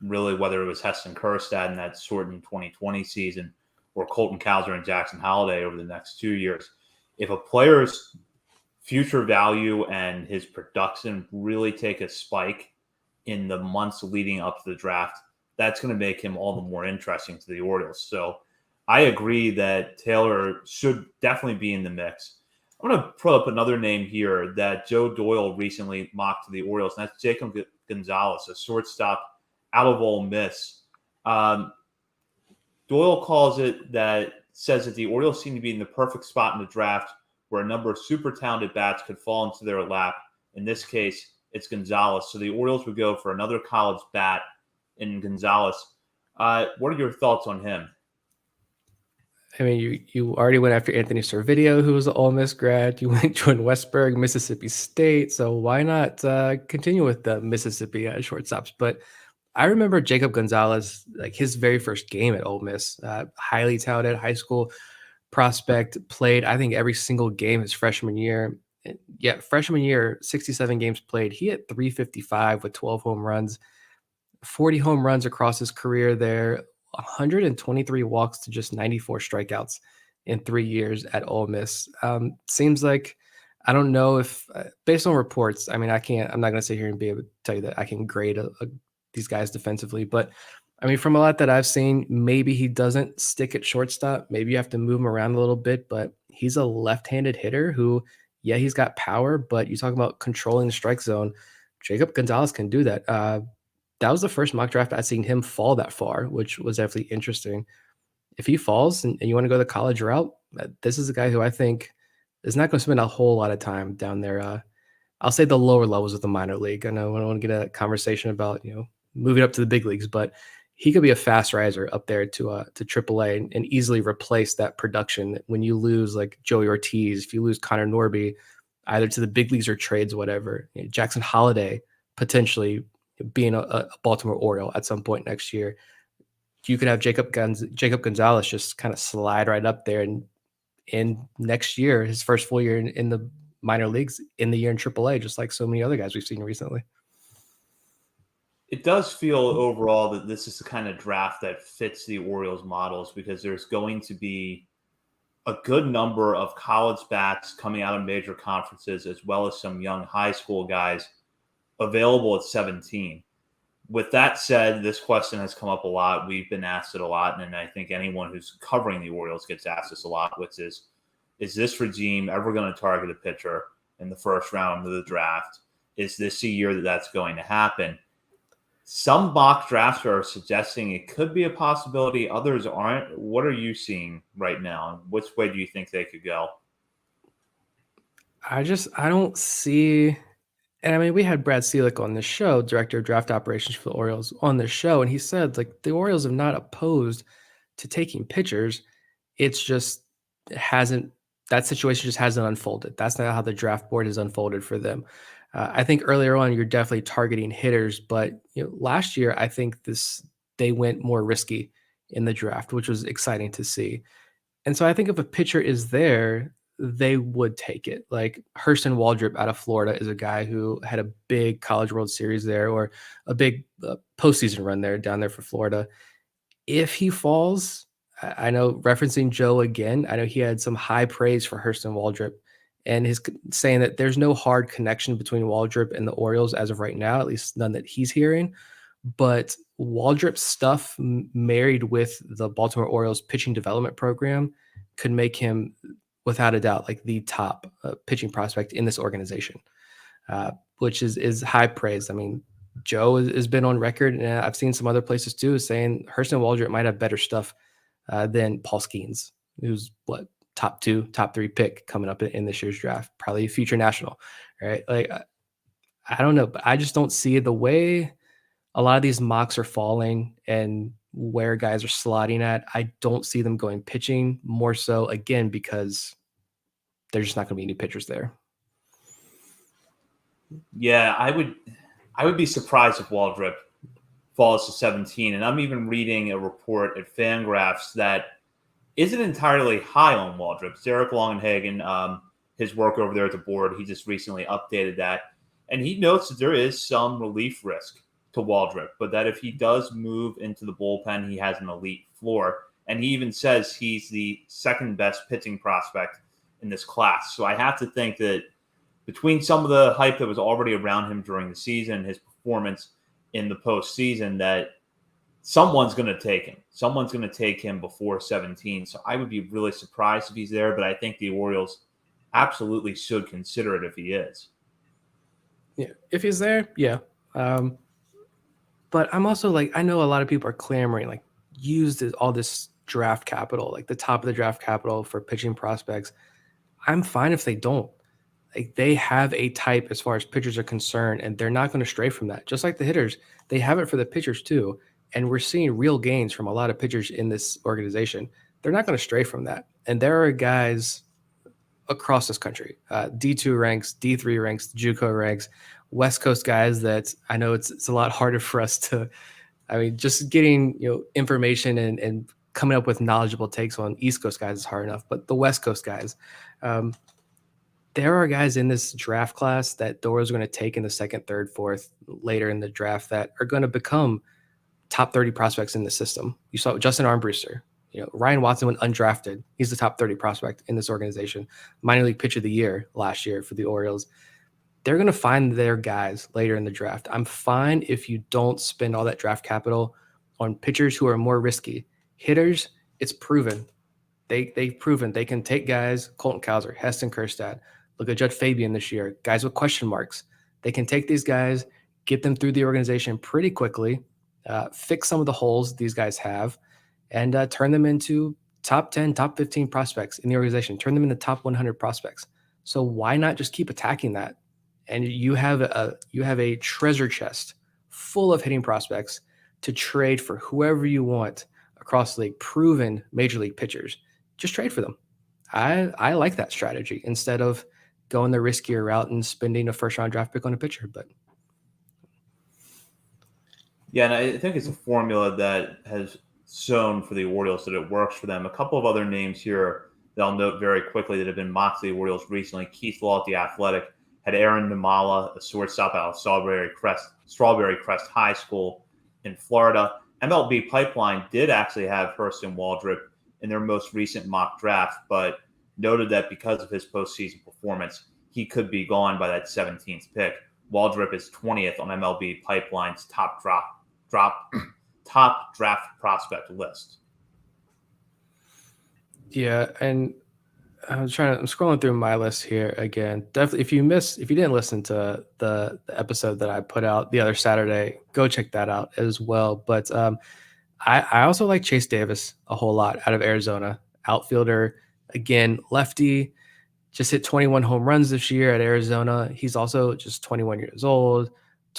A: Really, whether it was Heston Kjerstad in that shortened 2020 season or Colton Cowser and Jackson Holliday over the next 2 years. If a player's future value and his production really take a spike in the months leading up to the draft, that's going to make him all the more interesting to the Orioles. So I agree that Taylor should definitely be in the mix. I'm going to pull up another name here that Joe Doyle recently mocked to the Orioles, and that's Jacob Gonzalez, a shortstop out of Ole Miss. Doyle says that the Orioles seem to be in the perfect spot in the draft where a number of super talented bats could fall into their lap. In this case, it's Gonzalez. So the Orioles would go for another college bat in Gonzalez. What are your thoughts on him?
B: I mean, you already went after Anthony Servideo, who was an Ole Miss grad. You went Jordan Westburg, Mississippi State. So why not continue with the Mississippi shortstops? But I remember Jacob Gonzalez, like his very first game at Ole Miss, highly touted high school prospect, played, I think, every single game his freshman year. Yeah, freshman year, 67 games played. He hit 355 with 12 home runs, 40 home runs across his career there, 123 walks to just 94 strikeouts in 3 years at Ole Miss. Seems like, I don't know if, based on reports, I mean, I'm not going to sit here and be able to tell you that I can grade these guys defensively, but I mean, from a lot that I've seen, maybe he doesn't stick at shortstop. Maybe you have to move him around a little bit, but he's a left-handed hitter who, yeah, he's got power, but you talk about controlling the strike zone. Jacob Gonzalez can do that. That was the first mock draft I'd seen him fall that far, which was definitely interesting. if he falls and you want to go the college route, this is a guy who I think is not going to spend a whole lot of time down there. I'll say the lower levels of the minor league. I know I don't want to get a conversation about moving up to the big leagues, but he could be a fast riser up there to AAA and easily replace that production when you lose like Joey Ortiz, if you lose Connor Norby, either to the big leagues or trades, whatever. Jackson Holiday potentially being a Baltimore Oriole at some point next year. You could have Jacob Gonzalez just kind of slide right up there, and in next year, his first full year in the minor leagues, in the year in AAA, just like so many other guys we've seen recently.
A: It does feel overall that this is the kind of draft that fits the Orioles models because there's going to be a good number of college bats coming out of major conferences, as well as some young high school guys available at 17. With that said, this question has come up a lot. We've been asked it a lot, and I think anyone who's covering the Orioles gets asked this a lot, which is this regime ever going to target a pitcher in the first round of the draft? Is this a year that that's going to happen? Some mock drafts are suggesting it could be a possibility. Others aren't. What are you seeing right now? Which way do you think they could go?
B: I don't see. And I mean, we had Brad Selick on this show, director of draft operations for the Orioles, on this show, and he said like the Orioles have not opposed to taking pitchers. It's just it hasn't that situation just hasn't unfolded. That's not how the draft board has unfolded for them. I think earlier on you're definitely targeting hitters, but last year I think they went more risky in the draft, which was exciting to see. And so I think if a pitcher is there, they would take it. Like Hurston Waldrep out of Florida is a guy who had a big College World Series there, or a big postseason run there down there for Florida. If he falls, I know, referencing Joe again, I know he had some high praise for Hurston Waldrep and his saying that there's no hard connection between Waldrep and the Orioles as of right now, at least none that he's hearing. But Waldrop's stuff married with the Baltimore Orioles pitching development program could make him, without a doubt, like the top pitching prospect in this organization, which is high praise. I mean, Joe has been on record, and I've seen some other places too, saying Hurston Waldrep might have better stuff than Paul Skeens, who's top 2, top 3 pick coming up in this year's draft, probably a future national, right? Like, I don't know, but I just don't see the way a lot of these mocks are falling and where guys are slotting at. I don't see them going pitching, more so again because there's just not going to be any pitchers there.
A: Yeah, I would be surprised if Waldrep falls to 17. And I'm even reading a report at Fangraphs that isn't entirely high on Waldrep. Derek Longenhagen, his work over there at the board, he just recently updated that. And he notes that there is some relief risk to Waldrep, but that if he does move into the bullpen, he has an elite floor. And he even says he's the second best pitching prospect in this class. So I have to think that between some of the hype that was already around him during the season, his performance in the postseason, that someone's going to take him. Someone's going to take him before 17. So I would be really surprised if he's there, but I think the Orioles absolutely should consider it if he is.
B: Yeah, if he's there, yeah. But I'm also like, I know a lot of people are clamoring, like, use all this draft capital, like the top of the draft capital for pitching prospects. I'm fine if they don't. Like, they have a type as far as pitchers are concerned, and they're not going to stray from that. Just like the hitters, they have it for the pitchers too. And we're seeing real gains from a lot of pitchers in this organization. They're not going to stray from that. And there are guys across this country, D2 ranks, D3 ranks, JUCO ranks, West Coast guys that I know it's a lot harder for us to, I mean, just getting, information and coming up with knowledgeable takes on East Coast guys is hard enough, but the West Coast guys, there are guys in this draft class that the Orioles are going to take in the second, third, fourth, later in the draft that are going to become top 30 prospects in the system. You saw Justin Armbruster. Ryan Watson went undrafted. He's the top 30 prospect in this organization. Minor league pitcher of the year last year for the Orioles. They're going to find their guys later in the draft. I'm fine if you don't spend all that draft capital on pitchers who are more risky. Hitters, it's proven. They've proven they can take guys, Colton Cowser, Heston Kjerstad, look at Judd Fabian this year, guys with question marks. They can take these guys, get them through the organization pretty quickly, fix some of the holes these guys have, and turn them into top 10, top 15 prospects in the organization, turn them into top 100 prospects. So why not just keep attacking that? And you have a treasure chest full of hitting prospects to trade for whoever you want across the league, proven major league pitchers. Just trade for them. I like that strategy instead of going the riskier route and spending a first round draft pick on a pitcher. But
A: Yeah, and I think it's a formula that has shown for the Orioles that it works for them. A couple of other names here that I'll note very quickly that have been mocked to the Orioles recently. Keith Law at the Athletic had Aaron Namala, a shortstop out of Strawberry Crest High School in Florida. MLB Pipeline did actually have Hurston Waldrop in their most recent mock draft, but noted that because of his postseason performance, he could be gone by that 17th pick. Waldrop is 20th on MLB Pipeline's top draft prospect list.
B: yeah, and I'm scrolling through my list here again. Definitely, if you didn't listen to the episode that I put out the other Saturday, go check that out as well. But I also like Chase Davis a whole lot out of Arizona, outfielder, again, lefty, just hit 21 home runs this year at Arizona. He's also just 21 years old,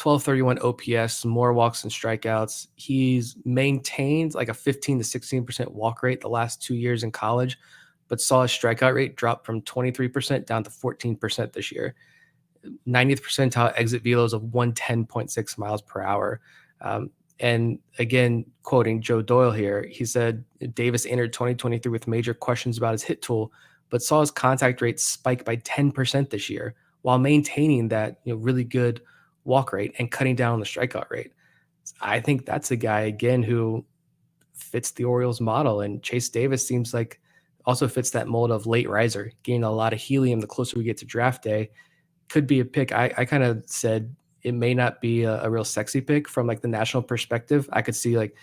B: 1231 OPS, more walks and strikeouts. He's maintained like a 15 to 16% walk rate the last 2 years in college, but saw his strikeout rate drop from 23% down to 14% this year. 90th percentile exit velos of 110.6 miles per hour. And again, quoting Joe Doyle here, he said Davis entered 2023 with major questions about his hit tool, but saw his contact rate spike by 10% this year while maintaining that really good walk rate and cutting down on the strikeout rate. I think that's a guy again who fits the Orioles model, and Chase Davis seems like also fits that mold of late riser, gaining a lot of helium the closer we get to draft day. Could be a pick. I kind of said it may not be a real sexy pick from like the national perspective. I could see like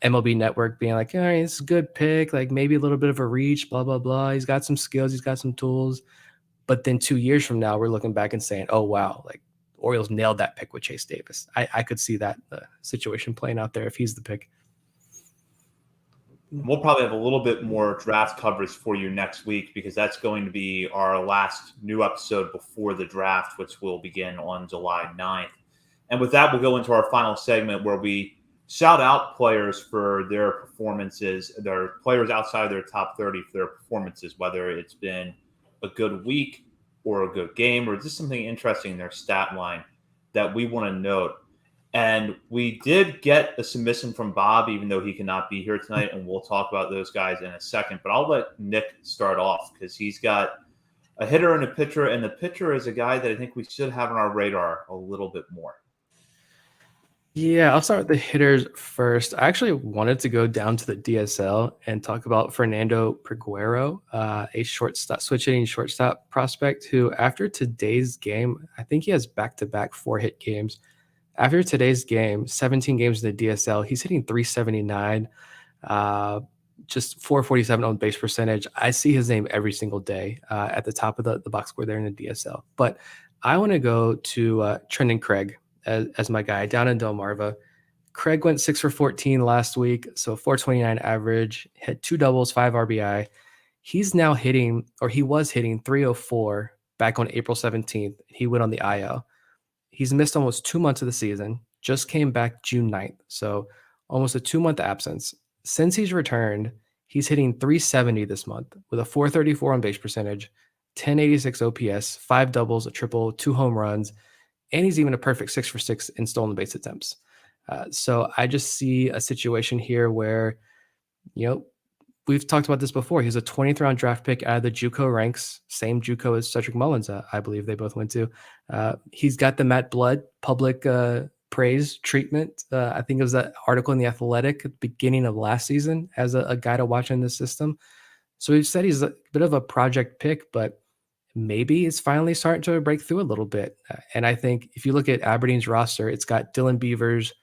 B: MLB Network being like, all right, it's a good pick, like maybe a little bit of a reach, blah, blah, blah. He's got some skills, he's got some tools. But then 2 years from now, we're looking back and saying, oh, wow, like Orioles nailed that pick with Chase Davis. I could see that situation playing out there if he's the pick.
A: We'll probably have a little bit more draft coverage for you next week because that's going to be our last new episode before the draft, which will begin on July 9th. And with that, we'll go into our final segment where we shout out players for their performances, their players outside of their top 30 for their performances, whether it's been a good week or a good game or just something interesting in their stat line that we want to note. And we did get a submission from Bob, even though he cannot be here tonight, and we'll talk about those guys in a second. But I'll let Nick start off because he's got a hitter and a pitcher, and the pitcher is a guy that I think we should have on our radar a little bit more.
B: Yeah, I'll start with the hitters first. I actually wanted to go down to the DSL and talk about Fernando Peguero, a switch hitting shortstop prospect who, after today's game, I think he has back-to-back 4-hit games. After today's game, 17 games in the DSL, he's hitting 379, just 447 on base percentage. I see his name every single day at the top of the box score there in the DSL. But I want to go to Trendon Craig as my guy down in Delmarva. Craig went 6 for 14 last week, so 429 average, hit 2 doubles, 5 RBI. He's now hitting, or he was hitting 304 back on April 17th. He went on the IL. He's missed almost 2 months of the season, just came back June 9th. So almost a 2-month absence. Since he's returned, he's hitting 370 this month with a 434 on base percentage, 1086 OPS, 5 doubles, a triple, 2 home runs, and he's even a perfect 6 for 6 in stolen base attempts. So I just see a situation here where, we've talked about this before. He's a 20th round draft pick out of the JUCO ranks, same JUCO as Cedric Mullins, I believe they both went to. He's got the Matt Blood public praise treatment. I think it was that article in The Athletic at the beginning of last season as a guy to watch in this system. So we've said he's a bit of a project pick, but maybe it's finally starting to break through a little bit. And I think if you look at Aberdeen's roster, it's got Dylan Beavers,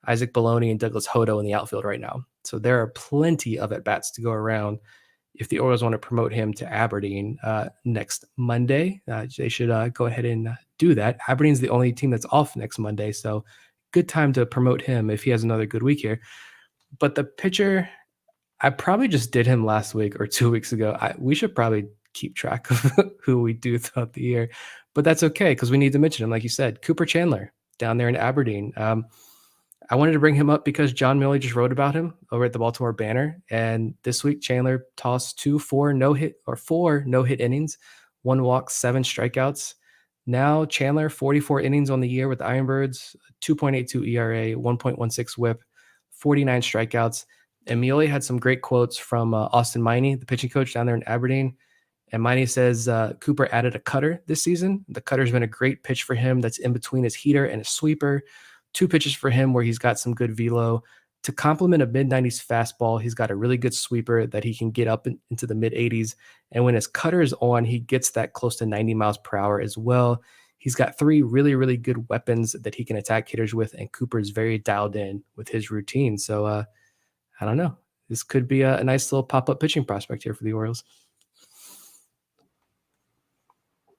B: Isaac Bologna, and Douglas Hodo in the outfield right now. So there are plenty of at-bats to go around if the Orioles want to promote him to Aberdeen next Monday. They should go ahead and do that. Aberdeen's the only team that's off next Monday, so good time to promote him if he has another good week here. But the pitcher, I probably just did him last week or 2 weeks ago. We should probably keep track of who we do throughout the year, but that's okay because we need to mention him. Like you said, Cooper Chandler down there in Aberdeen. I wanted to bring him up because John Milley just wrote about him over at the Baltimore Banner. And this week, Chandler tossed four no hit innings, 1 walk, 7 strikeouts. Now Chandler, 44 innings on the year with the Ironbirds, 2.82 ERA, 1.16 WHIP, 49 strikeouts. And Milley had some great quotes from Austin Miney, the pitching coach down there in Aberdeen. And Miney says Cooper added a cutter this season. The cutter's been a great pitch for him that's in between his heater and his sweeper. 2 pitches for him where he's got some good velo. To complement a mid-90s fastball, he's got a really good sweeper that he can get up into the mid-80s. And when his cutter is on, he gets that close to 90 miles per hour as well. He's got 3 really, really good weapons that he can attack hitters with, and Cooper's very dialed in with his routine. So I don't know. This could be a nice little pop-up pitching prospect here for the Orioles.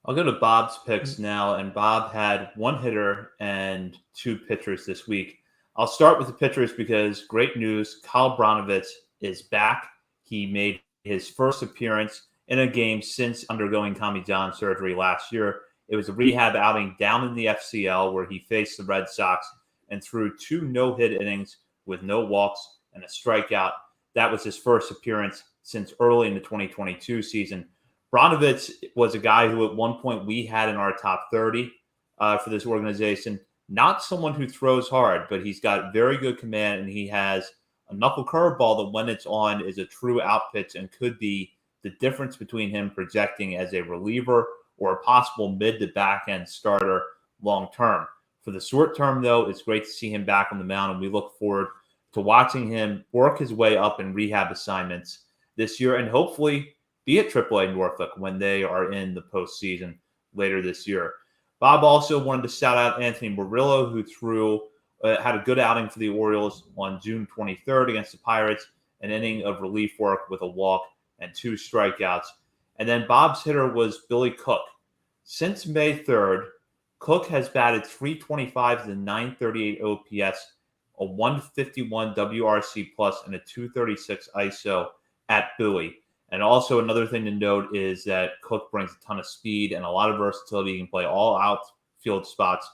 A: I'll go to Bob's picks now, and Bob had 1 hitter and 2 pitchers this week. I'll start with the pitchers because great news, Kyle Brnovich is back. He made his first appearance in a game since undergoing Tommy John surgery last year. It was a rehab outing down in the FCL where he faced the Red Sox and threw 2 no-hit innings with no walks and a strikeout. That was his first appearance since early in the 2022 season. Brnovich was a guy who at one point we had in our top 30 for this organization. Not someone who throws hard, but he's got very good command, and he has a knuckle curveball that when it's on is a true out pitch and could be the difference between him projecting as a reliever or a possible mid to back end starter long term. For the short term, though, it's great to see him back on the mound, and we look forward to watching him work his way up in rehab assignments this year and hopefully be at AAA Norfolk when they are in the postseason later this year. Bob also wanted to shout out Anthony Murillo, who had a good outing for the Orioles on June 23rd against the Pirates, an inning of relief work with a walk and 2 strikeouts. And then Bob's hitter was Billy Cook. Since May 3rd, Cook has batted .325 to .938 OPS, a 151 WRC plus, and a .236 ISO at Bowie. And also another thing to note is that Cook brings a ton of speed and a lot of versatility. He can play all outfield spots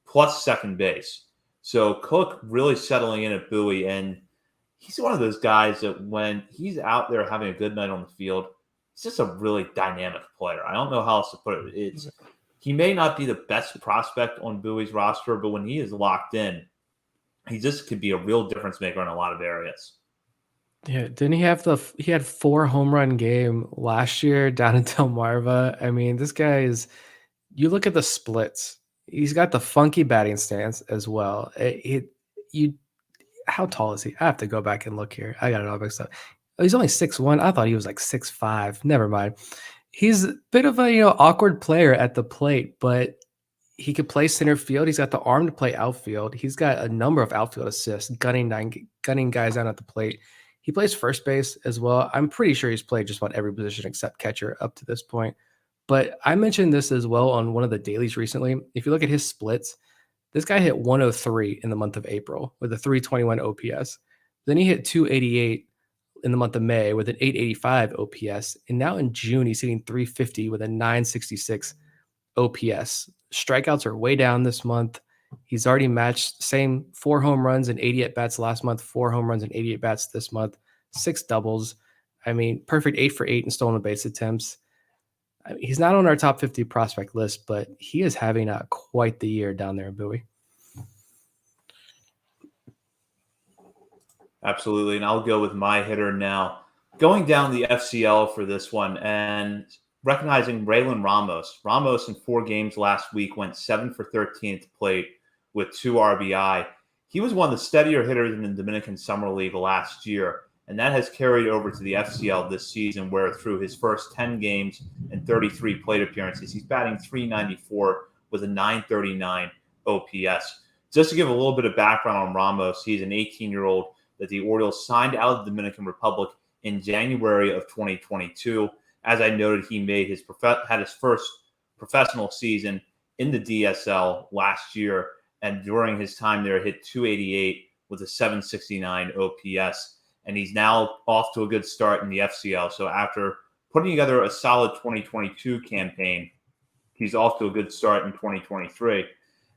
A: plus second base. So Cook really settling in at Bowie, and he's one of those guys that when he's out there having a good night on the field, he's just a really dynamic player. I don't know how else to put it. He may not be the best prospect on Bowie's roster, but when he is locked in, he just could be a real difference maker in a lot of areas.
B: Yeah, didn't he have he had 4 home run game last year down in Delmarva? I mean, this guy you look at the splits, he's got the funky batting stance as well. How tall is he? I have to go back and look here. I got it all mixed up. He's only 6'1". I thought he was like 6'5". Never mind. He's a bit of a awkward player at the plate, but he could play center field. He's got the arm to play outfield. He's got a number of outfield assists, gunning guys down at the plate. He plays first base as well. I'm pretty sure he's played just about every position except catcher up to this point. But I mentioned this as well on one of the dailies recently. If you look at his splits, this guy hit 103 in the month of April with a 321 OPS. Then he hit 288 in the month of May with an 885 OPS. And now in June, he's hitting 350 with a 966 OPS. Strikeouts are way down this month. He's already matched same 4 home runs and 80 at bats last month, 4 home runs and 88 bats this month, 6 doubles. I mean, perfect 8 for 8 in stolen base attempts. I mean, he's not on our top 50 prospect list, but he is having quite the year down there in Bowie.
A: Absolutely. And I'll go with my hitter now. Going down the FCL for this one and recognizing Raylan Ramos. Ramos in 4 games last week went 7 for 13 at the plate with 2 RBI. He was one of the steadier hitters in the Dominican Summer League last year, and that has carried over to the FCL this season, where through his first 10 games and 33 plate appearances, he's batting .394 with a .939 OPS. Just to give a little bit of background on Ramos, he's an 18-year-old that the Orioles signed out of the Dominican Republic in January of 2022. As I noted, he had his first professional season in the DSL last year, and during his time there, hit .288 with a .769 OPS. and he's now off to a good start in the FCL. So after putting together a solid 2022 campaign, he's off to a good start in 2023.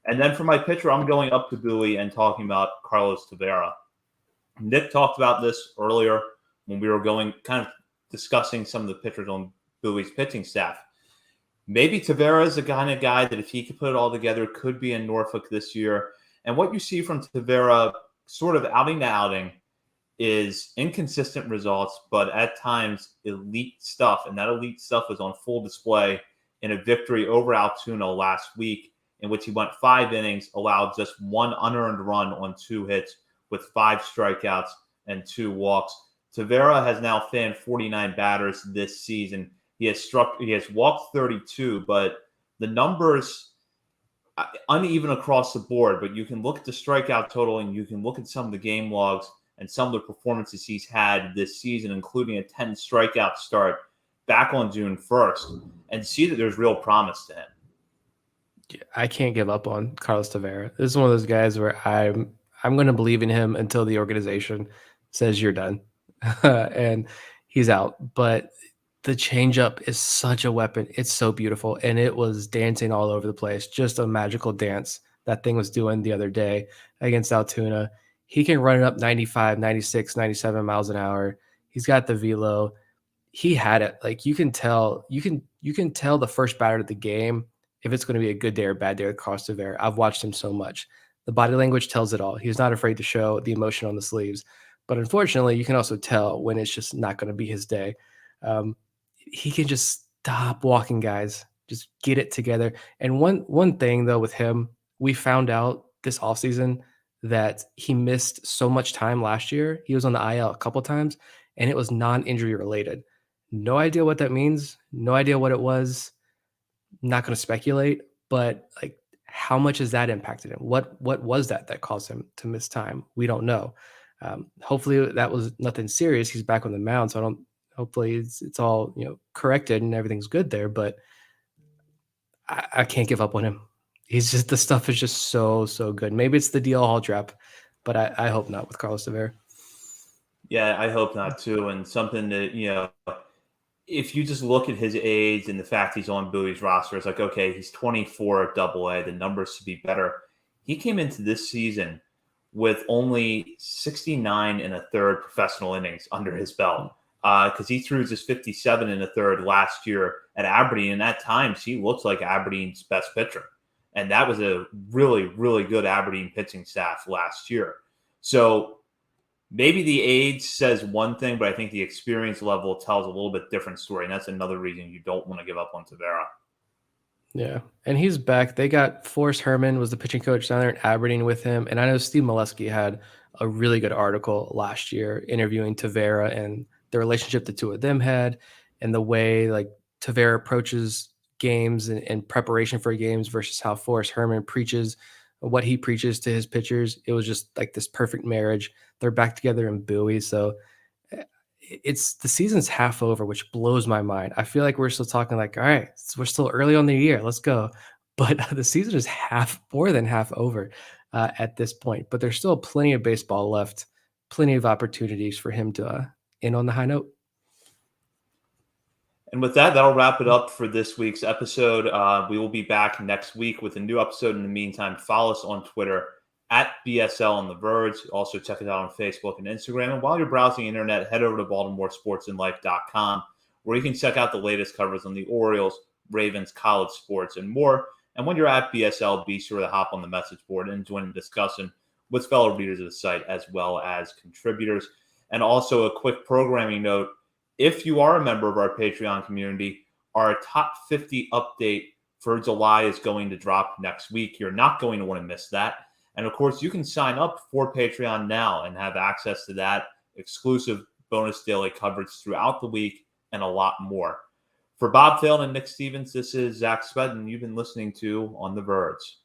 A: And then for my pitcher, I'm going up to Bowie and talking about Carlos Tavera. Nick talked about this earlier when we were kind of discussing some of the pitchers on Bowie's pitching staff. Maybe Tavera is the kind of guy that if he could put it all together, could be in Norfolk this year. And what you see from Tavera sort of outing to outing is inconsistent results, but at times elite stuff. And that elite stuff was on full display in a victory over Altoona last week, in which he went 5 innings, allowed just 1 unearned run on 2 hits with 5 strikeouts and 2 walks. Tavera has now fanned 49 batters this season. He has walked 32, but the numbers uneven across the board. But you can look at the strikeout total and you can look at some of the game logs and some of the performances he's had this season, including a 10 strikeout start back on June 1st, and see that there's real promise to him.
B: I can't give up on Carlos Tavera. This is one of those guys where I'm going to believe in him until the organization says you're done, and he's out. But the changeup is such a weapon. It's so beautiful, and it was dancing all over the place. Just a magical dance that thing was doing the other day against Altoona. He can run it up 95, 96, 97 miles an hour. He's got the velo. He had it. Like you can tell the first batter of the game if it's going to be a good day or bad day with Carlos Tavera. I've watched him so much. The body language tells it all. He's not afraid to show the emotion on the sleeves. But unfortunately, you can also tell when it's just not going to be his day. He can just stop walking guys, just get it together. And one thing, though, with him, we found out this offseason that he missed so much time last year. He was on the IL a couple times, and it was non-injury related. No idea what that means. No idea what it was. Not going to speculate, but like, how much has that impacted him? What was that caused him to miss time? We don't know. Hopefully that was nothing serious. He's back on the mound, so hopefully it's all corrected and everything's good there. But I can't give up on him. He's just, the stuff is just so good. Maybe it's the DL Hall trap, but I hope not with Carlos Tavera.
A: Yeah, I hope not too. And something that if you just look at his age and the fact he's on Bowie's roster, it's like, okay, he's 24 at AA. The numbers should be better. He came into this season with only 69 and a third professional innings under his belt, because he threw just 57 and a third last year at Aberdeen. And at times, he looks like Aberdeen's best pitcher. And that was a really, really good Aberdeen pitching staff last year. So maybe the age says one thing, but I think the experience level tells a little bit different story. And that's another reason you don't want to give up on Tavera.
B: Yeah, and he's back. They got Forrest Herman was the pitching coach down there in Aberdeen with him. And I know Steve Molesky had a really good article last year interviewing Tavera and the relationship the two of them had, and the way like Tavera approaches games and preparation for games versus how Forrest Herman preaches what he preaches to his pitchers. It was just like this perfect marriage. They're back together in Bowie. So it's the season's half over, which blows my mind. I feel like we're still talking like, all right, we're still early on the year. Let's go. But the season is more than half over at this point. But there's still plenty of baseball left, plenty of opportunities for him to end on the high note.
A: And with that, that'll wrap it up for this week's episode. We will be back next week with a new episode. In the meantime, follow us on Twitter at BSL on the Verge. Also check us out on Facebook and Instagram. And while you're browsing the internet, head over to BaltimoreSportsAndLife.com, where you can check out the latest coverage on the Orioles, Ravens, college sports, and more. And when you're at BSL, be sure to hop on the message board and join the discussion with fellow readers of the site as well as contributors. And also a quick programming note. If you are a member of our Patreon community, our top 50 update for July is going to drop next week. You're not going to want to miss that. And of course, you can sign up for Patreon now and have access to that exclusive bonus daily coverage throughout the week and a lot more. For Bob Thielen and Nick Stevens, this is Zach Spedden. You've been listening to On the Verge.